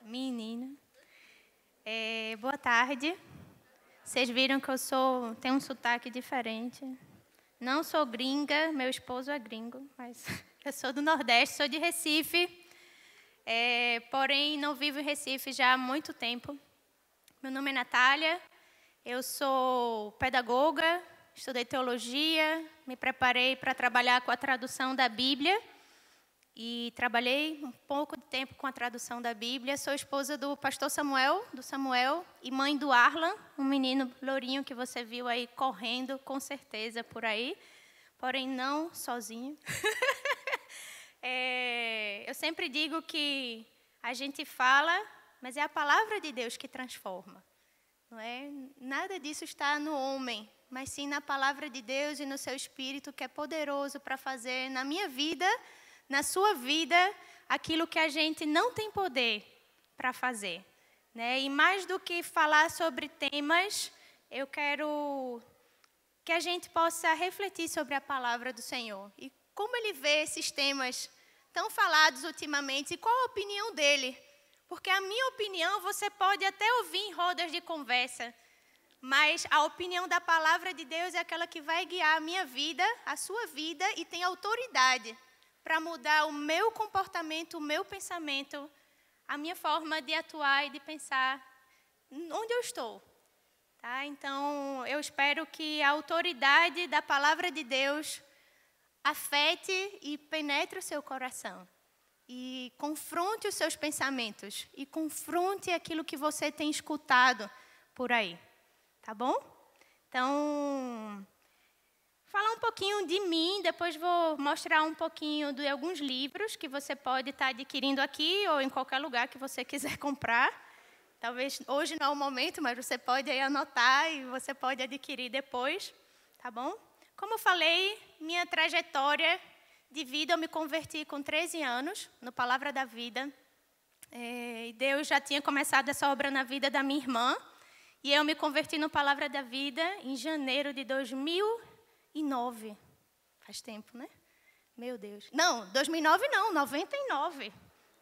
Menina. Boa tarde. Vocês viram que tenho um sotaque diferente. Não sou gringa, meu esposo é gringo, mas eu sou do Nordeste, sou de Recife. Porém, não vivo em Recife já há muito tempo. Meu nome é Natália, eu sou pedagoga, estudei teologia, me preparei para trabalhar com a tradução da Bíblia. E trabalhei um pouco de tempo com a tradução da Bíblia. Sou esposa do pastor Samuel, e mãe do Arlan, um menino lourinho que você viu aí correndo, com certeza, por aí. Porém, não sozinho. Eu sempre digo que a gente fala, mas é a palavra de Deus que transforma. Não é? Nada disso está no homem, mas sim na palavra de Deus e no seu Espírito, que é poderoso para fazer na minha vida, na sua vida, aquilo que a gente não tem poder para fazer. Né? E mais do que falar sobre temas, eu quero que a gente possa refletir sobre a palavra do Senhor. E como Ele vê esses temas tão falados ultimamente e qual a opinião dEle. Porque a minha opinião você pode até ouvir em rodas de conversa, mas a opinião da palavra de Deus é aquela que vai guiar a minha vida, a sua vida, e tem autoridade para mudar o meu comportamento, o meu pensamento, a minha forma de atuar e de pensar onde eu estou. Tá? Então, eu espero que a autoridade da palavra de Deus afete e penetre o seu coração. E confronte os seus pensamentos. E confronte aquilo que você tem escutado por aí. Tá bom? Então, falar um pouquinho de mim, depois vou mostrar um pouquinho de alguns livros que você pode estar adquirindo aqui ou em qualquer lugar que você quiser comprar. Talvez hoje não é o momento, mas você pode aí anotar e você pode adquirir depois, tá bom? Como eu falei, minha trajetória de vida, eu me converti com 13 anos, no Palavra da Vida. Deus já tinha começado essa obra na vida da minha irmã, e eu me converti no Palavra da Vida em janeiro de 2009. Faz tempo, né? Meu Deus. Não, 2009 não, 99.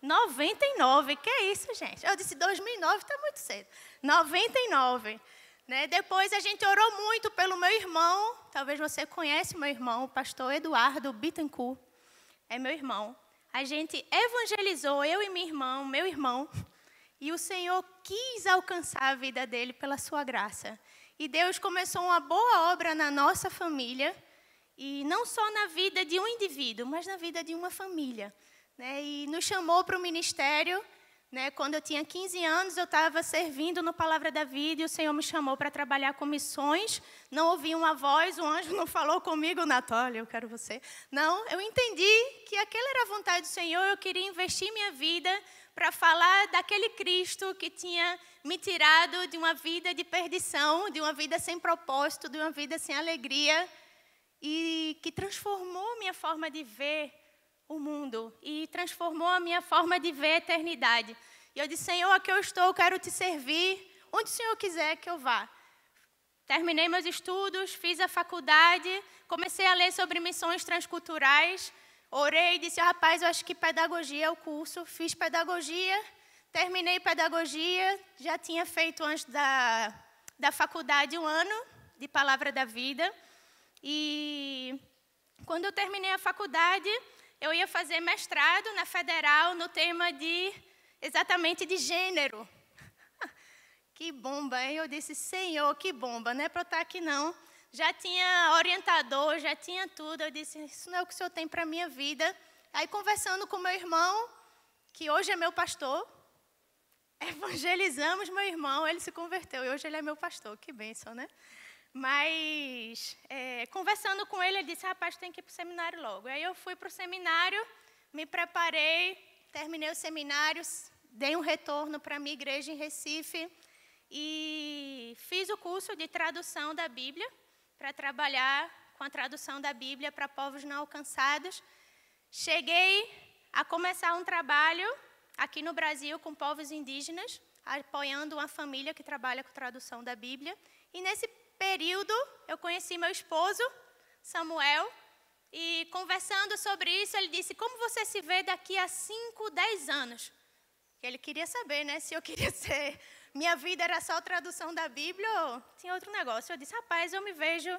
99, que é isso, gente? Eu disse 2009, está muito cedo. 99. Né? Depois a gente orou muito pelo meu irmão. Talvez você conheça o meu irmão, o pastor Eduardo Bittencourt. É meu irmão. A gente evangelizou, eu e meu irmão. E o Senhor quis alcançar a vida dele pela sua graça. E Deus começou uma boa obra na nossa família, e não só na vida de um indivíduo, mas na vida de uma família. Né? E nos chamou para o ministério. Né? Quando eu tinha 15 anos, eu estava servindo no Palavra da Vida, e o Senhor me chamou para trabalhar com missões. Não ouvi uma voz, o anjo não falou comigo, Natália, eu quero você. Não, eu entendi que aquela era a vontade do Senhor, eu queria investir minha vida para falar daquele Cristo que tinha me tirado de uma vida de perdição, de uma vida sem propósito, de uma vida sem alegria, e que transformou minha forma de ver o mundo e transformou a minha forma de ver a eternidade. E eu disse, Senhor, aqui eu estou, eu quero te servir, onde o Senhor quiser que eu vá. Terminei meus estudos, fiz a faculdade, comecei a ler sobre missões transculturais, orei e disse, rapaz, eu acho que pedagogia é o curso. Fiz pedagogia, terminei pedagogia, já tinha feito antes da faculdade 1 ano de Palavra da Vida. E quando eu terminei a faculdade, eu ia fazer mestrado na Federal no tema exatamente de gênero. Que bomba, hein? Eu disse, Senhor, que bomba, não é para eu estar aqui não. Já tinha orientador, já tinha tudo. Eu disse, isso não é o que o Senhor tem para a minha vida. Aí, conversando com meu irmão, que hoje é meu pastor, evangelizamos meu irmão, ele se converteu e hoje ele é meu pastor. Que bênção, né? Mas, conversando com ele, ele disse, rapaz, tem que ir para o seminário logo. Aí eu fui para o seminário, me preparei, terminei o seminário, dei um retorno para a minha igreja em Recife e fiz o curso de tradução da Bíblia, para trabalhar com a tradução da Bíblia para povos não alcançados. Cheguei a começar um trabalho aqui no Brasil com povos indígenas, apoiando uma família que trabalha com tradução da Bíblia. E nesse período, eu conheci meu esposo, Samuel, e conversando sobre isso, ele disse, como você se vê daqui a 5, 10 anos? que ele queria saber, né, se eu queria ser, minha vida era só tradução da Bíblia ou tinha outro negócio. Eu disse, rapaz, eu me vejo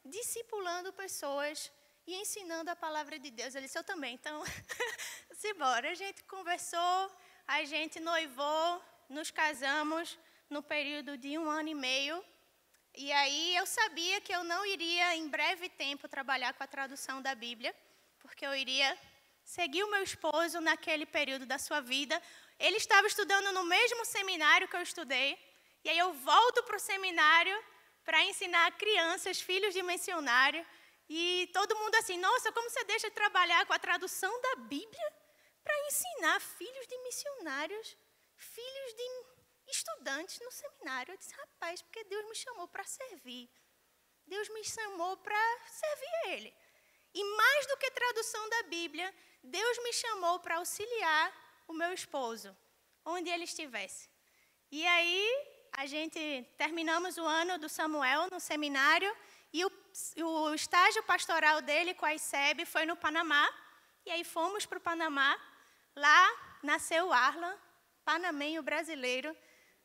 discipulando pessoas e ensinando a palavra de Deus. Ele disse, eu também. Então, simbora. A gente conversou, a gente noivou, nos casamos no período de 1 ano e meio. E aí eu sabia que eu não iria, em breve tempo, trabalhar com a tradução da Bíblia, porque eu iria seguir o meu esposo naquele período da sua vida. Ele estava estudando no mesmo seminário que eu estudei, e aí eu volto para o seminário para ensinar crianças, filhos de missionário, e todo mundo assim, nossa, como você deixa de trabalhar com a tradução da Bíblia para ensinar filhos de missionários, filhos de estudantes no seminário? Eu disse, rapaz, porque Deus me chamou para servir. Deus me chamou para servir a Ele. E mais do que tradução da Bíblia, Deus me chamou para auxiliar o meu esposo, onde ele estivesse. E aí, a gente terminamos o ano do Samuel no seminário, e o estágio pastoral dele com a ICEB foi no Panamá. E aí fomos para o Panamá. Lá nasceu o Arlan, panamenho brasileiro.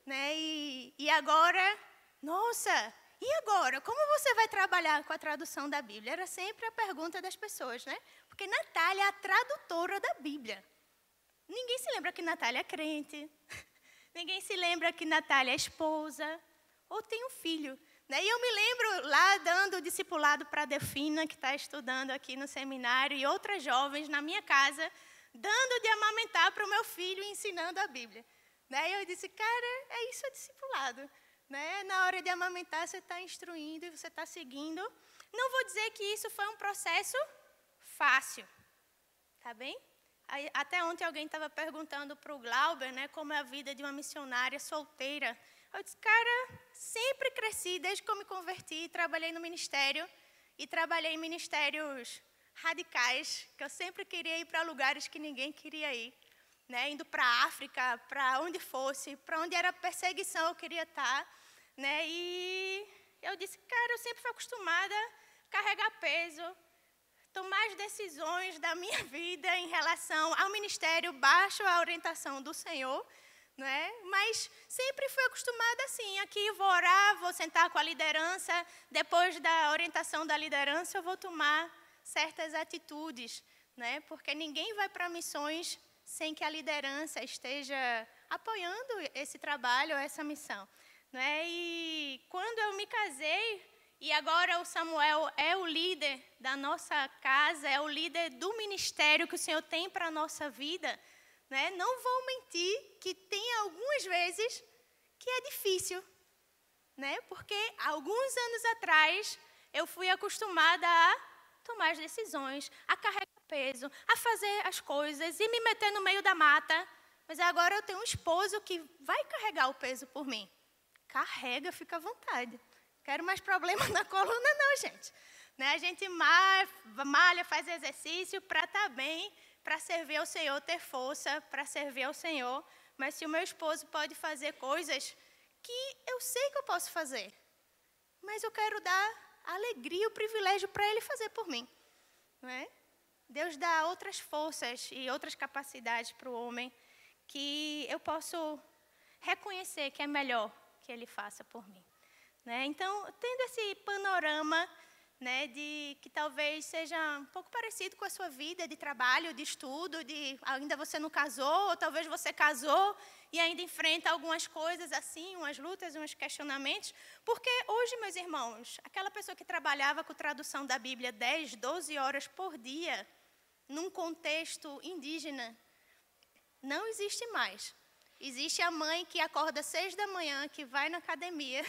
Né? E agora, nossa, e agora? Como você vai trabalhar com a tradução da Bíblia? Era sempre a pergunta das pessoas, né? Porque Natália é a tradutora da Bíblia. Ninguém se lembra que Natália é crente. Ninguém se lembra que Natália é esposa ou tem um filho. Né? E eu me lembro lá dando discipulado para a Delfina, que está estudando aqui no seminário, e outras jovens na minha casa, dando de amamentar para o meu filho e ensinando a Bíblia. Né? E eu disse, cara, é isso, é discipulado. Né? Na hora de amamentar, você está instruindo e você está seguindo. Não vou dizer que isso foi um processo fácil. Tá bem? Até ontem alguém estava perguntando para o Glauber, né, como é a vida de uma missionária solteira. Eu disse, cara, sempre cresci, desde que eu me converti, trabalhei no ministério, e trabalhei em ministérios radicais, que eu sempre queria ir para lugares que ninguém queria ir. Né, indo para a África, para onde fosse, para onde era perseguição eu queria estar. Né, e eu disse, cara, eu sempre fui acostumada a carregar peso, tomar as decisões da minha vida em relação ao ministério baixo a orientação do Senhor, né? Mas sempre fui acostumada assim, aqui vou orar, vou sentar com a liderança, depois da orientação da liderança eu vou tomar certas atitudes, né? Porque ninguém vai para missões sem que a liderança esteja apoiando esse trabalho, essa missão. Né? E quando eu me casei, e agora o Samuel é o líder da nossa casa, é o líder do ministério que o Senhor tem para a nossa vida, né? Não vou mentir que tem algumas vezes que é difícil, né? Porque alguns anos atrás eu fui acostumada a tomar as decisões, a carregar peso, a fazer as coisas e me meter no meio da mata. Mas agora eu tenho um esposo que vai carregar o peso por mim. Carrega, fica à vontade. Quero mais problema na coluna não, gente. Né? A gente malha, faz exercício para estar bem, para servir ao Senhor, ter força para servir ao Senhor. Mas se o meu esposo pode fazer coisas que eu sei que eu posso fazer, mas eu quero dar a alegria, o privilégio para ele fazer por mim. Não é? Deus dá outras forças e outras capacidades para o homem que eu posso reconhecer que é melhor que ele faça por mim. Né? Então, tendo esse panorama, né, de que talvez seja um pouco parecido com a sua vida de trabalho, de estudo, de ainda você não casou, ou talvez você casou e ainda enfrenta algumas coisas assim, umas lutas, uns questionamentos, porque hoje, meus irmãos, aquela pessoa que trabalhava com tradução da Bíblia 10, 12 horas por dia, num contexto indígena, não existe mais. Existe a mãe que acorda 6 da manhã, que vai na academia,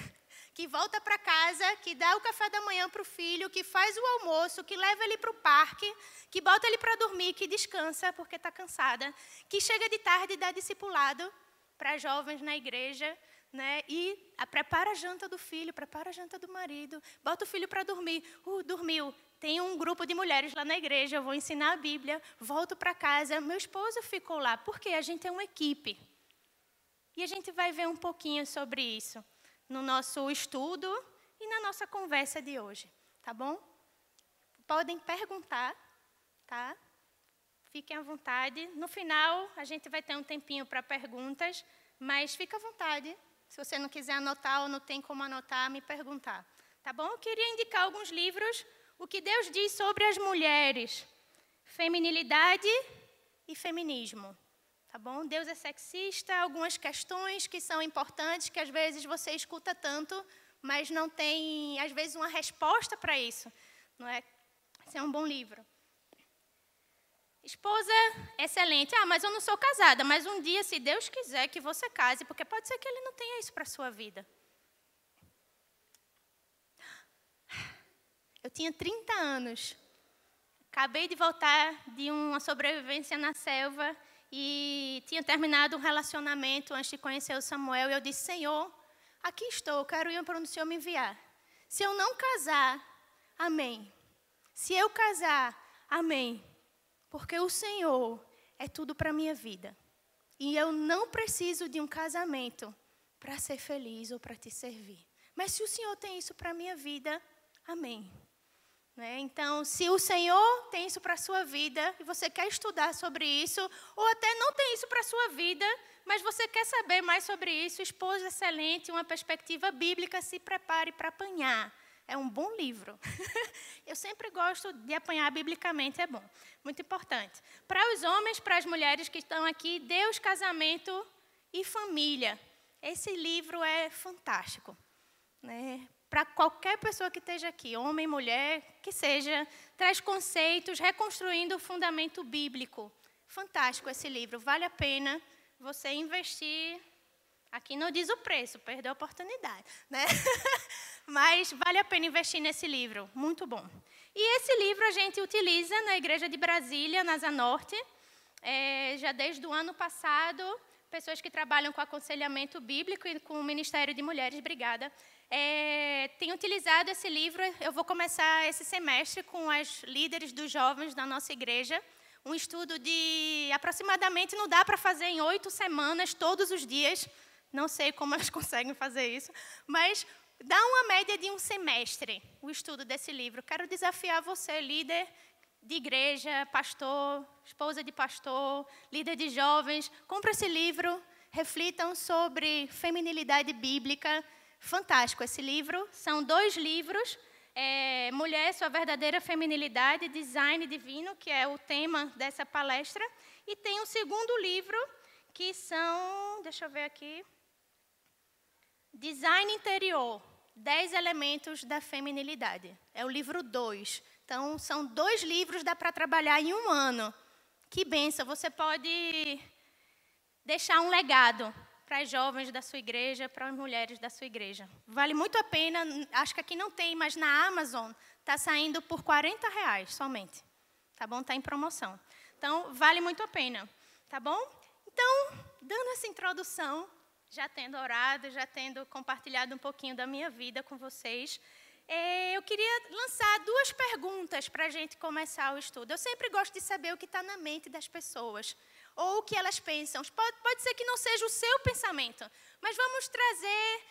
que volta para casa, que dá o café da manhã para o filho, que faz o almoço, que leva ele para o parque, que bota ele para dormir, que descansa porque está cansada, que chega de tarde e dá discipulado para jovens na igreja, né? E prepara a janta do filho, prepara a janta do marido, bota o filho para dormir. Dormiu. Tem um grupo de mulheres lá na igreja, eu vou ensinar a Bíblia, volto para casa. Meu esposo ficou lá, porque a gente é uma equipe. E a gente vai ver um pouquinho sobre isso no nosso estudo e na nossa conversa de hoje, tá bom? Podem perguntar, tá? fiquem à vontade. No final, a gente vai ter um tempinho para perguntas, mas fica à vontade. Se você não quiser anotar ou não tem como anotar, me perguntar. Tá bom? Eu queria indicar alguns livros. O que Deus diz sobre as mulheres. Feminilidade e feminismo. Tá bom? Deus é sexista, algumas questões que são importantes, que às vezes você escuta tanto, mas não tem, às vezes, uma resposta para isso. Não é? Esse é um bom livro. Esposa, excelente. Mas eu não sou casada, mas um dia, se Deus quiser que você case, porque pode ser que Ele não tenha isso para a sua vida. Eu tinha 30 anos. Acabei de voltar de uma sobrevivência na selva e tinha terminado um relacionamento antes de conhecer o Samuel. E eu disse, Senhor, aqui estou, eu quero ir para onde o Senhor me enviar. Se eu não casar, amém. Se eu casar, amém. Porque o Senhor é tudo para a minha vida. E eu não preciso de um casamento para ser feliz ou para te servir. Mas se o Senhor tem isso para a minha vida, amém. Né? Então, se o Senhor tem isso para a sua vida, e você quer estudar sobre isso, ou até não tem isso para a sua vida, mas você quer saber mais sobre isso, Esposa Excelente, uma perspectiva bíblica, se prepare para apanhar. É um bom livro. Eu sempre gosto de apanhar biblicamente, é bom. Muito importante. Para os homens, para as mulheres que estão aqui, Deus, Casamento e Família. Esse livro é fantástico. Né? Para qualquer pessoa que esteja aqui, homem, mulher, que seja, traz conceitos, reconstruindo o fundamento bíblico. Fantástico esse livro. Vale a pena você investir. Aqui não diz o preço, perdeu a oportunidade, né? Mas vale a pena investir nesse livro, muito bom. E esse livro a gente utiliza na Igreja de Brasília, na Zanorte, já desde o ano passado, pessoas que trabalham com aconselhamento bíblico e com o Ministério de Mulheres, obrigada, têm utilizado esse livro. Eu vou começar esse semestre com as líderes dos jovens da nossa igreja, um estudo de aproximadamente, não dá para fazer em 8 semanas, todos os dias, não sei como elas conseguem fazer isso, mas dá uma média de um semestre o estudo desse livro. Quero desafiar você, líder de igreja, pastor, esposa de pastor, líder de jovens. Compre esse livro, reflitam sobre feminilidade bíblica. Fantástico esse livro. São 2 livros. Mulher, Sua Verdadeira Feminilidade, Design Divino, que é o tema dessa palestra. E tem um segundo livro, que são, deixa eu ver aqui, Design Interior, 10 elementos da feminilidade. É o livro 2. Então, são 2 livros, dá para trabalhar em um ano. Que bênção, você pode deixar um legado para as jovens da sua igreja, para as mulheres da sua igreja. Vale muito a pena, acho que aqui não tem, mas na Amazon está saindo por R$40 somente. Tá bom? Está em promoção. Então, vale muito a pena. Tá bom? Então, dando essa introdução, já tendo orado, já tendo compartilhado um pouquinho da minha vida com vocês, eu queria lançar 2 perguntas para a gente começar o estudo. Eu sempre gosto de saber o que está na mente das pessoas, ou o que elas pensam. Pode ser que não seja o seu pensamento, mas vamos trazer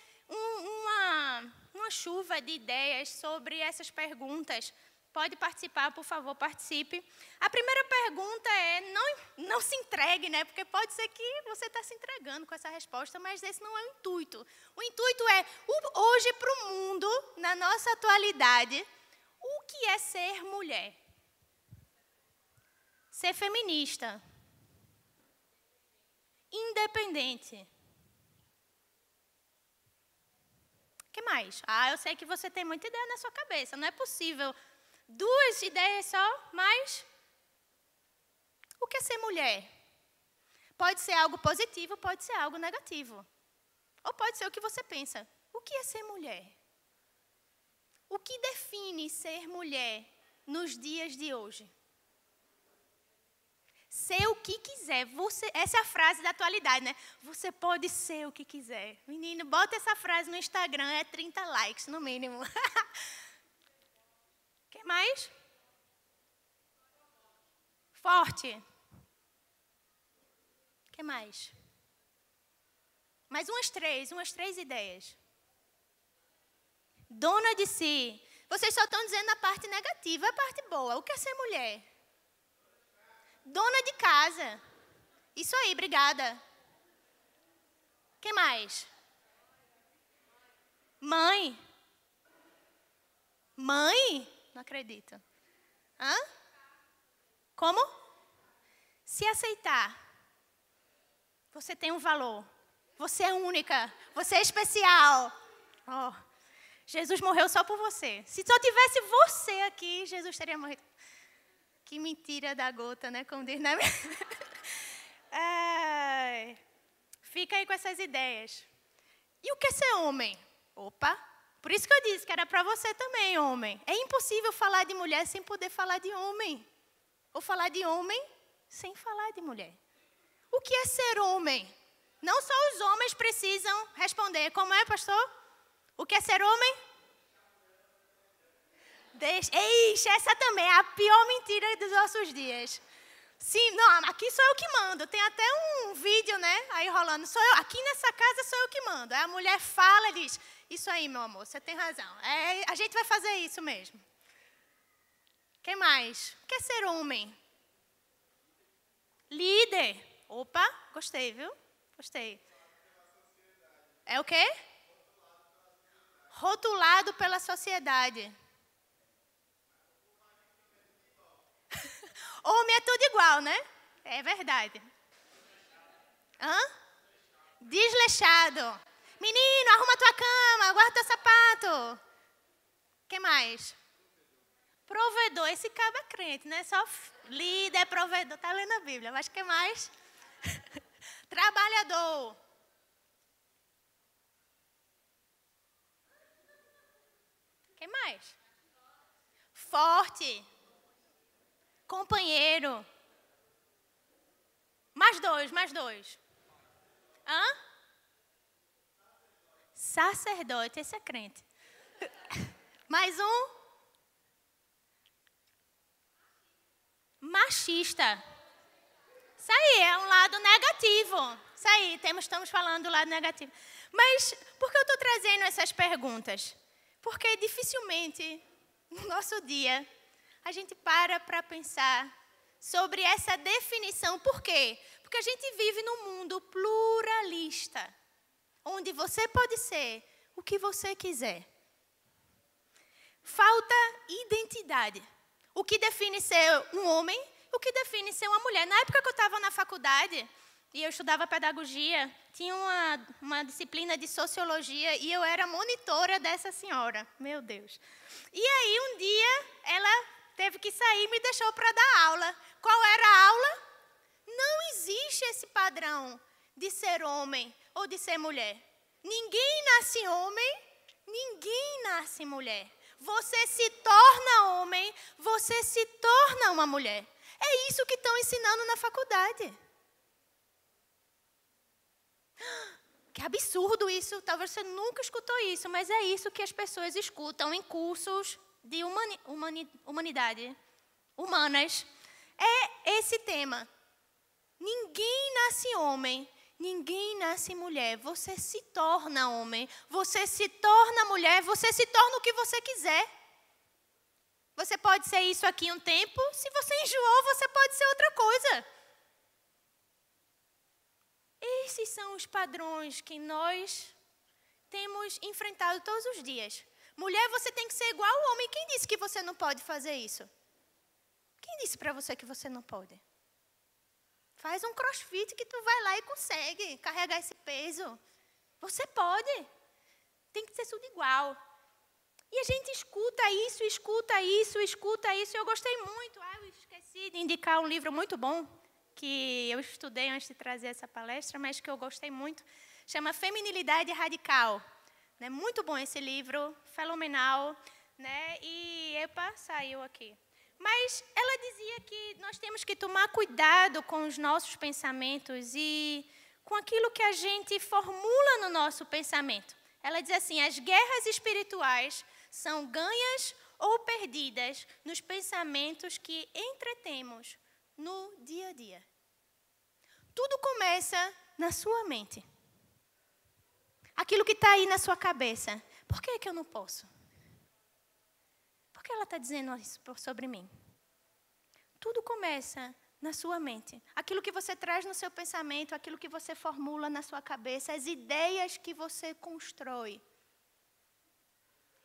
uma chuva de ideias sobre essas perguntas. Pode participar, por favor, participe. A primeira pergunta é, não se entregue, né? Porque pode ser que você está se entregando com essa resposta, mas esse não é o intuito. O intuito é, hoje para o mundo, na nossa atualidade, o que é ser mulher? Ser feminista. Independente. O que mais? Eu sei que você tem muita ideia na sua cabeça, não é possível 2 ideias só, mas o que é ser mulher? Pode ser algo positivo, pode ser algo negativo. Ou pode ser o que você pensa. O que é ser mulher? O que define ser mulher nos dias de hoje? Ser o que quiser. Essa é a frase da atualidade, né? Você pode ser o que quiser. Menino, bota essa frase no Instagram, é 30 likes no mínimo. O que mais? Forte. O que mais? Mais umas 3 ideias. Dona de si. Vocês só estão dizendo a parte negativa, a parte boa. O que é ser mulher? Dona de casa. Isso aí, obrigada. Quem mais? Mãe. Mãe? Não acredito. Hã? Como? Se aceitar. Você tem um valor. Você é única. Você é especial. Oh, Jesus morreu só por você. Se só tivesse você aqui, Jesus teria morrido. Que mentira da gota, né? Como diz, né? Fica aí com essas ideias. E o que é ser homem? Opa! Por isso que eu disse que era para você também, homem. É impossível falar de mulher sem poder falar de homem. Ou falar de homem sem falar de mulher. O que é ser homem? Não só os homens precisam responder. Como é, pastor? O que é ser homem? Eixe, essa também é a pior mentira dos nossos dias. Sim, não, aqui sou eu que mando. Tem até um vídeo, né, aí rolando. Aqui nessa casa sou eu que mando. Aí a mulher fala e diz, isso aí, meu amor, você tem razão. A gente vai fazer isso mesmo. Quem mais? O que é ser homem? Líder. Opa, gostei, viu? Gostei. É o quê? Rotulado pela sociedade. Homem é tudo igual, né? É verdade. Hã? Desleixado. Menino, arruma tua cama, guarda teu sapato. Que mais? Provedor. Esse cara é crente, né? Só líder, provedor. Tá lendo a Bíblia. Mas que mais? Trabalhador. Que mais? Forte. Companheiro. Mais dois. Hã? Sacerdote, esse é crente. Mais um. Machista. Isso aí é um lado negativo. Isso aí, estamos falando do lado negativo. Mas por que eu estou trazendo essas perguntas? Porque dificilmente, no nosso dia, a gente para pensar sobre essa definição. Por quê? Porque a gente vive num mundo pluralista, onde você pode ser o que você quiser. Falta identidade. O que define ser um homem, o que define ser uma mulher. Na época que eu estava na faculdade, e eu estudava pedagogia, tinha uma disciplina de sociologia, e eu era monitora dessa senhora. Meu Deus. E aí, um dia, ela teve que sair e me deixou para dar aula. Qual era a aula? Não existe esse padrão de ser homem ou de ser mulher. Ninguém nasce homem, ninguém nasce mulher. Você se torna homem, você se torna uma mulher. É isso que estão ensinando na faculdade. Que absurdo isso. Talvez você nunca escutou isso, mas é isso que as pessoas escutam em cursos de humanidade, humanas. É esse tema. Ninguém nasce homem, ninguém nasce mulher. Você se torna homem, você se torna mulher, você se torna o que você quiser. Você pode ser isso aqui um tempo, se você enjoou, você pode ser outra coisa. Esses são os padrões que nós temos enfrentado todos os dias. Mulher, você tem que ser igual ao homem. Quem disse que você não pode fazer isso? Quem disse para você que você não pode? Faz um crossfit que tu vai lá e consegue carregar esse peso. Você pode. Tem que ser tudo igual. E a gente escuta isso. E eu gostei muito. Eu esqueci de indicar um livro muito bom que eu estudei antes de trazer essa palestra, mas que eu gostei muito. Chama Feminilidade Radical. Né? Muito bom esse livro, fenomenal. Né? E, saiu aqui. Mas ela dizia que nós temos que tomar cuidado com os nossos pensamentos e com aquilo que a gente formula no nosso pensamento. Ela diz assim, as guerras espirituais são ganhas ou perdidas nos pensamentos que entretemos no dia a dia. Tudo começa na sua mente. Aquilo que está aí na sua cabeça. Por que eu não posso? Por que ela está dizendo isso sobre mim? Tudo começa na sua mente. Aquilo que você traz no seu pensamento, aquilo que você formula na sua cabeça, as ideias que você constrói.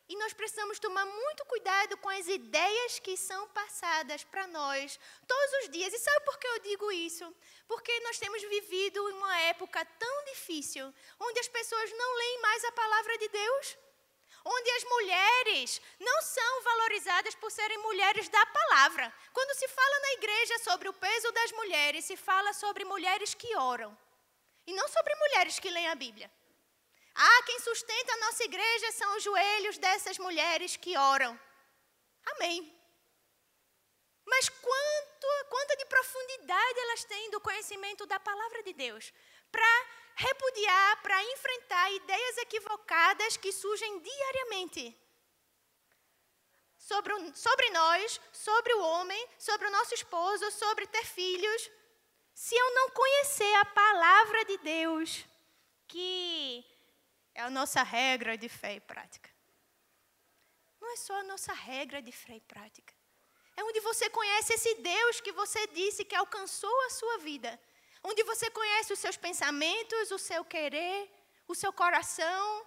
E nós precisamos tomar muito cuidado com as ideias que são passadas para nós todos os dias. E sabe por que eu digo isso? Porque nós temos vivido em uma época tão difícil, onde as pessoas não leem mais a palavra de Deus, onde as mulheres não são valorizadas por serem mulheres da palavra. Quando se fala na igreja sobre o peso das mulheres, se fala sobre mulheres que oram, e não sobre mulheres que leem a Bíblia. Quem sustenta a nossa igreja são os joelhos dessas mulheres que oram. Amém. Mas quanta de profundidade elas têm do conhecimento da palavra de Deus para repudiar, para enfrentar ideias equivocadas que surgem diariamente sobre nós, sobre o homem, sobre o nosso esposo, sobre ter filhos. Se eu não conhecer a palavra de Deus, que é a nossa regra de fé e prática. Não é só a nossa regra de fé e prática. É onde você conhece esse Deus que você disse que alcançou a sua vida. Onde você conhece os seus pensamentos, o seu querer, o seu coração,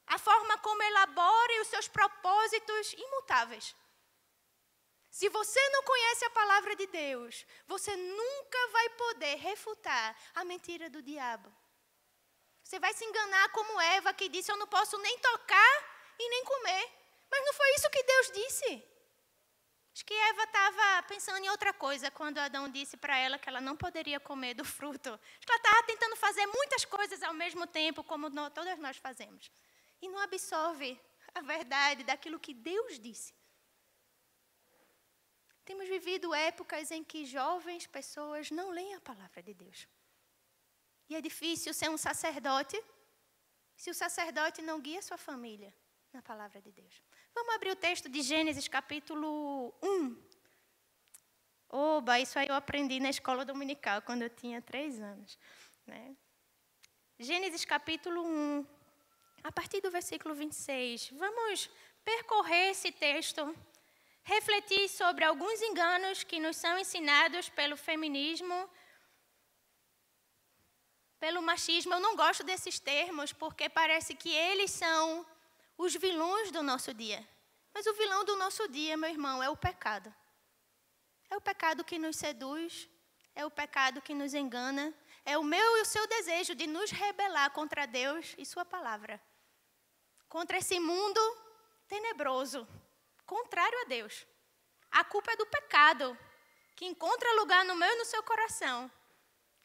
a forma como elabora e os seus propósitos imutáveis. Se você não conhece a palavra de Deus, você nunca vai poder refutar a mentira do diabo. Você vai se enganar como Eva, que disse, eu não posso nem tocar e nem comer. Mas não foi isso que Deus disse. Acho que Eva estava pensando em outra coisa quando Adão disse para ela que ela não poderia comer do fruto. Acho que ela estava tentando fazer muitas coisas ao mesmo tempo, como todas nós fazemos. E não absorve a verdade daquilo que Deus disse. Temos vivido épocas em que jovens pessoas não leem a palavra de Deus. E é difícil ser um sacerdote se o sacerdote não guia sua família na palavra de Deus. Vamos abrir o texto de Gênesis capítulo 1. Oba, isso aí eu aprendi na escola dominical quando eu tinha 3 anos. Né? Gênesis capítulo 1, a partir do versículo 26. Vamos percorrer esse texto, refletir sobre alguns enganos que nos são ensinados pelo feminismo, pelo machismo. Eu não gosto desses termos porque parece que eles são os vilões do nosso dia. Mas o vilão do nosso dia, meu irmão, é o pecado. É o pecado que nos seduz, é o pecado que nos engana, é o meu e o seu desejo de nos rebelar contra Deus e sua palavra. Contra esse mundo tenebroso, contrário a Deus. A culpa é do pecado, que encontra lugar no meu e no seu coração,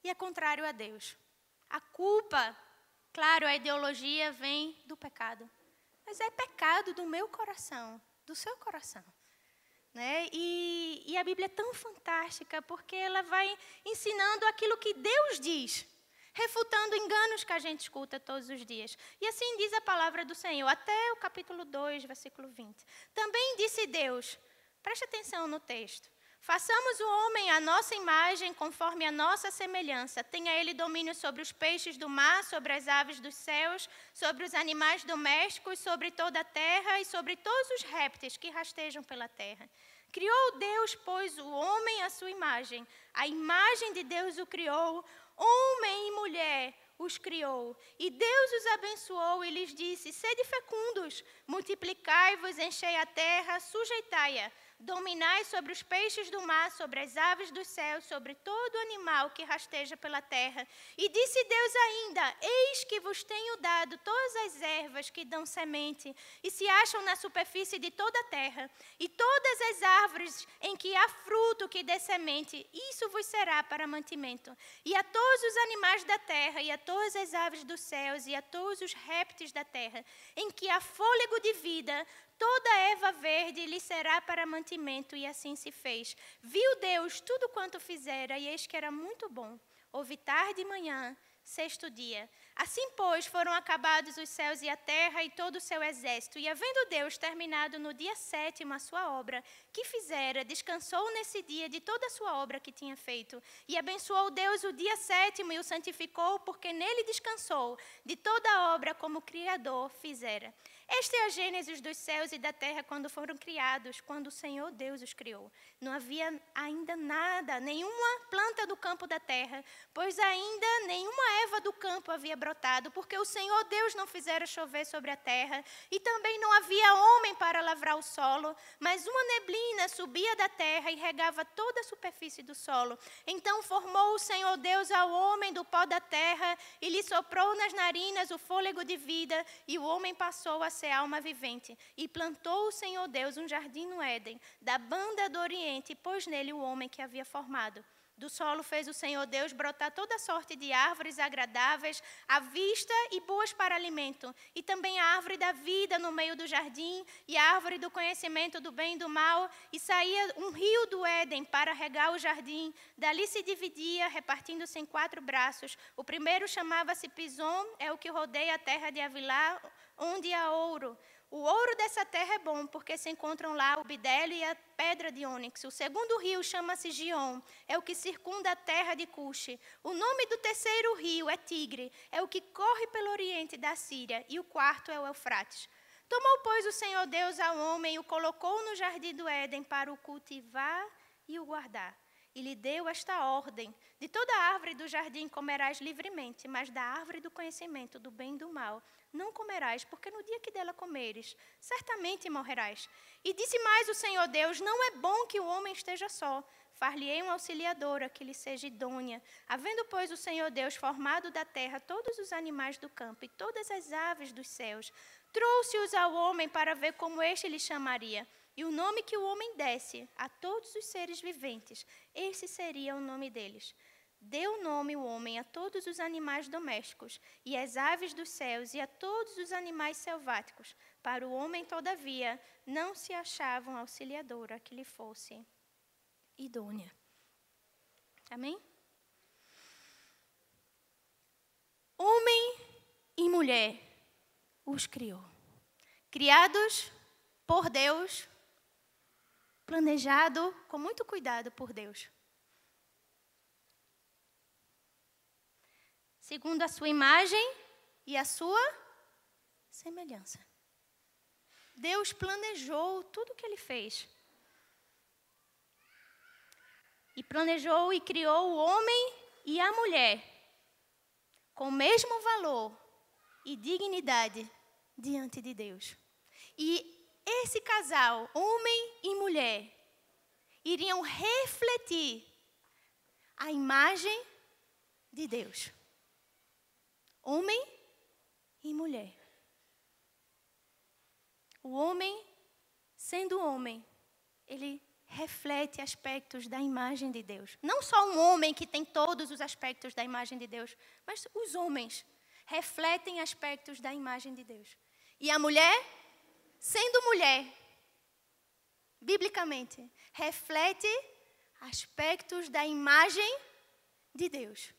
e é contrário a Deus. A culpa, claro, a ideologia vem do pecado. Mas é pecado do meu coração, do seu coração. Né? E a Bíblia é tão fantástica porque ela vai ensinando aquilo que Deus diz, refutando enganos que a gente escuta todos os dias. E assim diz a palavra do Senhor, até o capítulo 2, versículo 20. Também disse Deus, preste atenção no texto, façamos o homem à nossa imagem, conforme a nossa semelhança. Tenha ele domínio sobre os peixes do mar, sobre as aves dos céus, sobre os animais domésticos, sobre toda a terra e sobre todos os répteis que rastejam pela terra. Criou Deus, pois, o homem à sua imagem. A imagem de Deus o criou, homem e mulher os criou. E Deus os abençoou e lhes disse, sede fecundos, multiplicai-vos, enchei a terra, sujeitai-a. Dominai sobre os peixes do mar, sobre as aves dos céus, sobre todo animal que rasteja pela terra. E disse Deus ainda, eis que vos tenho dado todas as ervas que dão semente e se acham na superfície de toda a terra, e todas as árvores em que há fruto que dê semente, isso vos será para mantimento. E a todos os animais da terra, e a todas as aves dos céus, e a todos os répteis da terra, em que há fôlego de vida, toda erva verde lhe será para mantimento, e assim se fez. Viu Deus tudo quanto fizera, e eis que era muito bom. Houve tarde e manhã, 6º dia. Assim, pois, foram acabados os céus e a terra e todo o seu exército. E havendo Deus terminado no dia 7º a sua obra que fizera, descansou nesse dia de toda a sua obra que tinha feito. E abençoou Deus o dia 7º e o santificou, porque nele descansou de toda a obra como o Criador fizera. Esta é a gênese dos céus e da terra quando foram criados, quando o Senhor Deus os criou. Não havia ainda nada, nenhuma planta do campo da terra, pois ainda nenhuma erva do campo havia brotado, porque o Senhor Deus não fizera chover sobre a terra, e também não havia homem para lavrar o solo, mas uma neblina subia da terra e regava toda a superfície do solo. Então formou o Senhor Deus ao homem do pó da terra e lhe soprou nas narinas o fôlego de vida, e o homem passou a ser alma vivente. E plantou o Senhor Deus um jardim no Éden, da banda do Oriente, e pôs nele o homem que havia formado. Do solo fez o Senhor Deus brotar toda sorte de árvores agradáveis à vista e boas para alimento, e também a árvore da vida no meio do jardim, e a árvore do conhecimento do bem e do mal, e saía um rio do Éden para regar o jardim. Dali se dividia, repartindo-se em 4 braços. O primeiro chamava-se Pison, é o que rodeia a terra de Havilá, onde há ouro. O ouro dessa terra é bom, porque se encontram lá o bidélio e a pedra de ônix. O segundo rio chama-se Gion, é o que circunda a terra de Cuxi. O nome do terceiro rio é Tigre, é o que corre pelo oriente da Síria. E o quarto é o Eufrates. Tomou, pois, o Senhor Deus ao homem e o colocou no jardim do Éden para o cultivar e o guardar. E lhe deu esta ordem: de toda a árvore do jardim comerás livremente, mas da árvore do conhecimento do bem e do mal não comerás, porque no dia que dela comeres, certamente morrerás. E disse mais o Senhor Deus: não é bom que o homem esteja só. Far-lhe-ei uma auxiliadora que lhe seja idônea. Havendo, pois, o Senhor Deus formado da terra todos os animais do campo e todas as aves dos céus, trouxe-os ao homem para ver como este lhe chamaria. E o nome que o homem desse a todos os seres viventes, esse seria o nome deles. Deu nome o homem a todos os animais domésticos, e às aves dos céus, e a todos os animais selváticos. Para o homem, todavia, não se achava uma auxiliadora que lhe fosse idônea. Amém? Homem e mulher os criou. Criados por Deus, planejado com muito cuidado por Deus. Segundo a sua imagem e a sua semelhança. Deus planejou tudo o que Ele fez. E planejou e criou o homem e a mulher com o mesmo valor e dignidade diante de Deus. E esse casal, homem e mulher, iriam refletir a imagem de Deus. Homem e mulher. O homem, sendo homem, ele reflete aspectos da imagem de Deus. Não só um homem que tem todos os aspectos da imagem de Deus, mas os homens refletem aspectos da imagem de Deus. E a mulher, sendo mulher, biblicamente, reflete aspectos da imagem de Deus.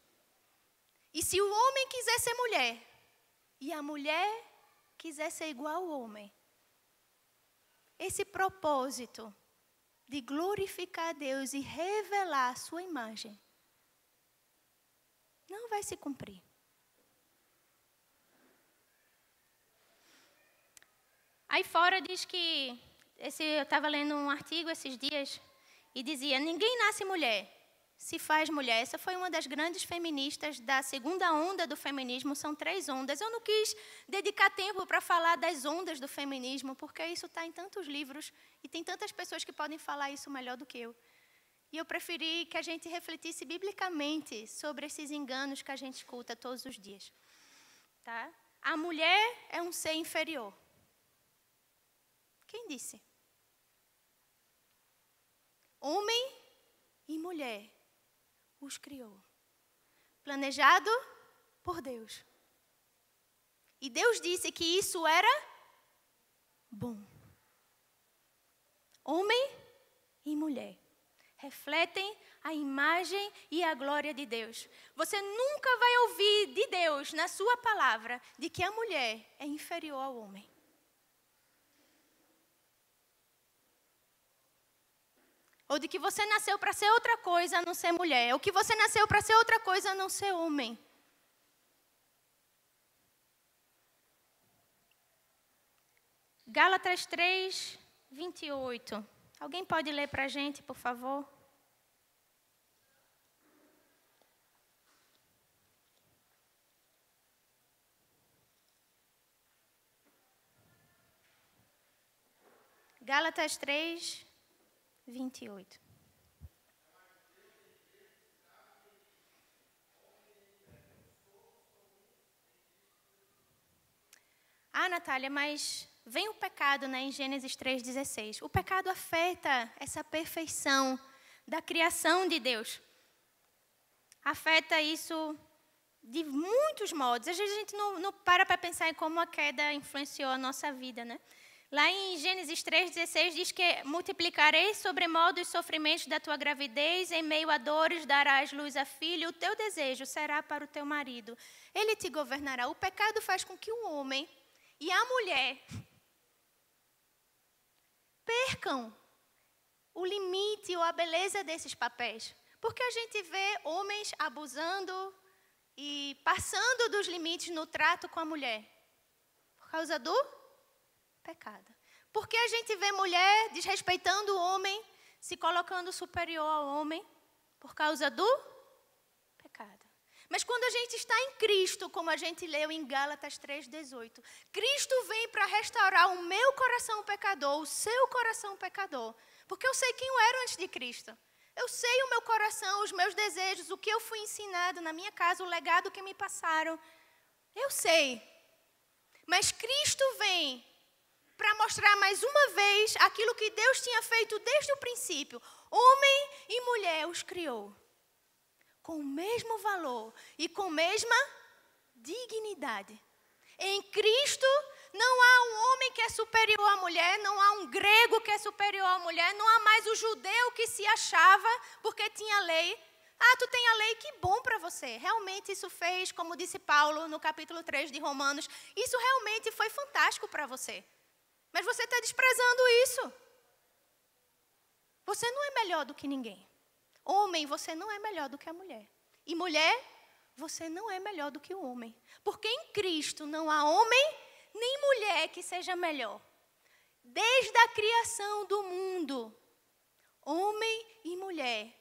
E se o homem quiser ser mulher, e a mulher quiser ser igual ao homem, esse propósito de glorificar a Deus e revelar a sua imagem não vai se cumprir. Aí fora diz que, eu estava lendo um artigo esses dias e dizia: ninguém nasce mulher, se faz mulher. Essa foi uma das grandes feministas da segunda onda do feminismo. São 3 ondas. Eu não quis dedicar tempo para falar das ondas do feminismo, porque isso está em tantos livros e tem tantas pessoas que podem falar isso melhor do que eu. E eu preferi que a gente refletisse biblicamente sobre esses enganos que a gente escuta todos os dias. Tá? A mulher é um ser inferior. Quem disse? Homem e mulher os criou. Planejado por Deus. E Deus disse que isso era bom. Homem e mulher refletem a imagem e a glória de Deus. Você nunca vai ouvir de Deus, na sua palavra, de que a mulher é inferior ao homem. Ou de que você nasceu para ser outra coisa a não ser mulher. Ou que você nasceu para ser outra coisa a não ser homem. Gálatas 3, 28. Alguém pode ler para a gente, por favor? Gálatas 3, 28. Ah, Natália, mas vem o pecado, né, em Gênesis 3,16. O pecado afeta essa perfeição da criação de Deus. Afeta isso de muitos modos. Às vezes a gente não para pensar em como a queda influenciou a nossa vida, né? Lá em Gênesis 3,16 diz que multiplicarei sobremodo os sofrimentos da tua gravidez, em meio a dores darás luz a filho, o teu desejo será para o teu marido. Ele te governará. O pecado faz com que o homem e a mulher percam o limite ou a beleza desses papéis. Porque a gente vê homens abusando e passando dos limites no trato com a mulher. Por causa do pecado. Porque a gente vê mulher desrespeitando o homem, se colocando superior ao homem, por causa do pecado. Mas quando a gente está em Cristo, como a gente leu em Gálatas 3,18, Cristo vem para restaurar o meu coração pecador, o seu coração pecador. Porque eu sei quem eu era antes de Cristo. Eu sei o meu coração, os meus desejos, o que eu fui ensinado na minha casa, o legado que me passaram. Eu sei. Mas Cristo vem para mostrar mais uma vez aquilo que Deus tinha feito desde o princípio. Homem e mulher os criou. Com o mesmo valor e com a mesma dignidade. Em Cristo não há um homem que é superior à mulher, não há um grego que é superior à mulher, não há mais o judeu que se achava porque tinha lei. Ah, tu tem a lei, que bom para você. Realmente isso fez, como disse Paulo no capítulo 3 de Romanos, isso realmente foi fantástico para você. Mas você está desprezando isso. Você não é melhor do que ninguém. Homem, você não é melhor do que a mulher. E mulher, você não é melhor do que o homem. Porque em Cristo não há homem nem mulher que seja melhor. Desde a criação do mundo, homem e mulher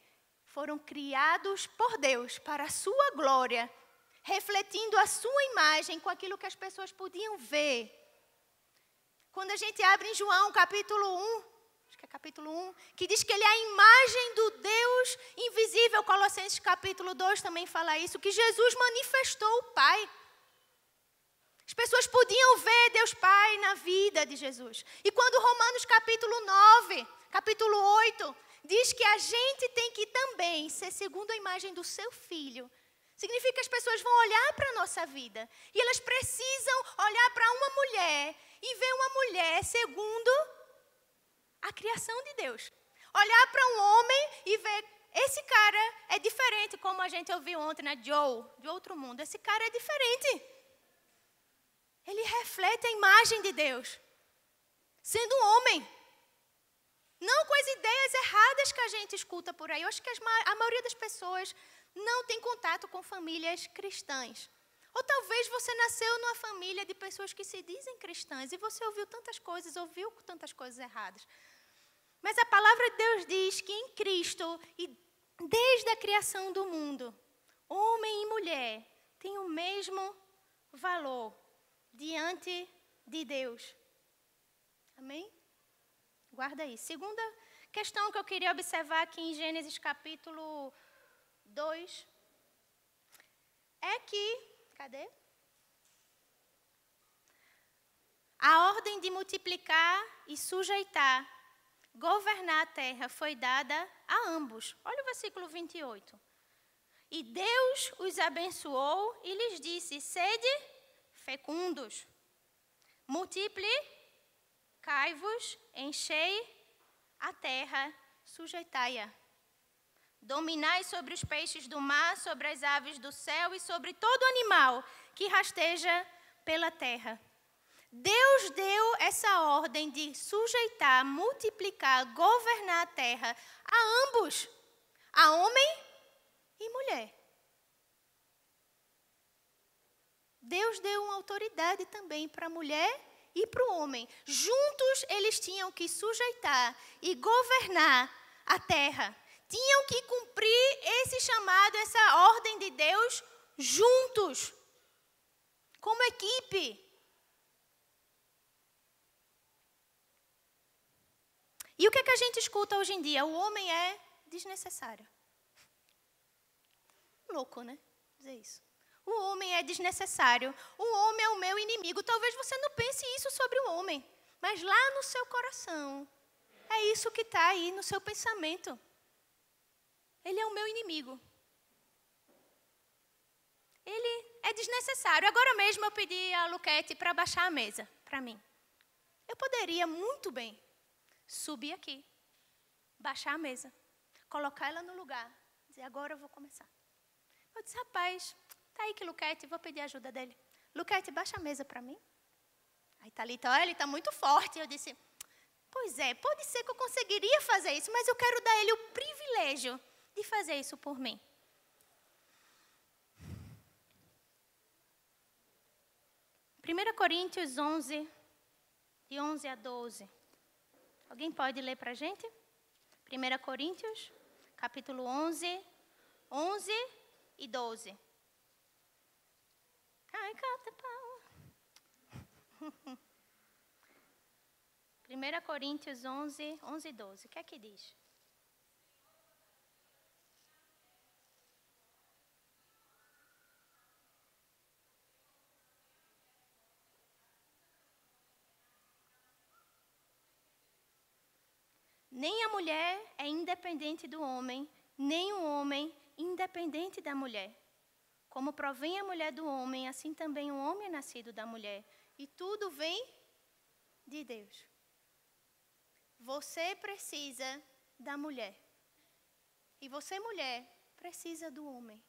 foram criados por Deus para a sua glória, refletindo a sua imagem com aquilo que as pessoas podiam ver. Quando a gente abre em João capítulo 1, acho que é capítulo 1, que diz que ele é a imagem do Deus invisível. Colossenses capítulo 2 também fala isso, que Jesus manifestou o Pai. As pessoas podiam ver Deus Pai na vida de Jesus. E quando Romanos capítulo 9, capítulo 8, diz que a gente tem que também ser segundo a imagem do seu Filho, significa que as pessoas vão olhar para a nossa vida. E elas precisam olhar para uma mulher e ver uma mulher segundo a criação de Deus. Olhar para um homem e ver, esse cara é diferente, como a gente ouviu ontem, né? Joe, de outro mundo. Esse cara é diferente. Ele reflete a imagem de Deus, sendo um homem. Não com as ideias erradas que a gente escuta por aí. Eu acho que a maioria das pessoas não tem contato com famílias cristãs. Ou talvez você nasceu numa família de pessoas que se dizem cristãs e você ouviu tantas coisas erradas. Mas a palavra de Deus diz que em Cristo, e desde a criação do mundo, homem e mulher têm o mesmo valor diante de Deus. Amém? Guarda aí. Segunda questão que eu queria observar aqui em Gênesis capítulo 2 é que, cadê? A ordem de multiplicar e sujeitar, governar a terra foi dada a ambos. Olha o versículo 28. E Deus os abençoou e lhes disse: sede fecundos, multiplicai-vos, enchei a terra, sujeitai-a. Dominai sobre os peixes do mar, sobre as aves do céu e sobre todo animal que rasteja pela terra. Deus deu essa ordem de sujeitar, multiplicar, governar a terra a ambos, a homem e mulher. Deus deu uma autoridade também para a mulher e para o homem. Juntos eles tinham que sujeitar e governar a terra. Tinham que cumprir esse chamado, essa ordem de Deus juntos, como equipe. E o que é que a gente escuta hoje em dia? O homem é desnecessário. Louco, né? Dizer isso. O homem é desnecessário. O homem é o meu inimigo. Talvez você não pense isso sobre o homem, mas lá no seu coração, é isso que está aí no seu pensamento. Ele é o meu inimigo. Ele é desnecessário. Agora mesmo eu pedi a Luquete para baixar a mesa para mim. Eu poderia muito bem subir aqui, baixar a mesa, colocar ela no lugar, dizer, agora eu vou começar. Eu disse, rapaz, tá aí que Luquete, vou pedir ajuda dele. Luquete, baixa a mesa para mim. Aí Thalita, olha, ele está muito forte. Eu disse, pois é, pode ser que eu conseguiria fazer isso, mas eu quero dar a ele o privilégio de fazer isso por mim. Primeira Coríntios 11, de 11 a 12. Alguém pode ler para a gente? 1 Coríntios, capítulo 11, 11 e 12. Ai, canta pau. 1 Coríntios 11, 11 e 12. O que é que diz? Nem a mulher é independente do homem, nem o homem independente da mulher. Como provém a mulher do homem, assim também o homem é nascido da mulher. E tudo vem de Deus. Você precisa da mulher. E você, mulher, precisa do homem.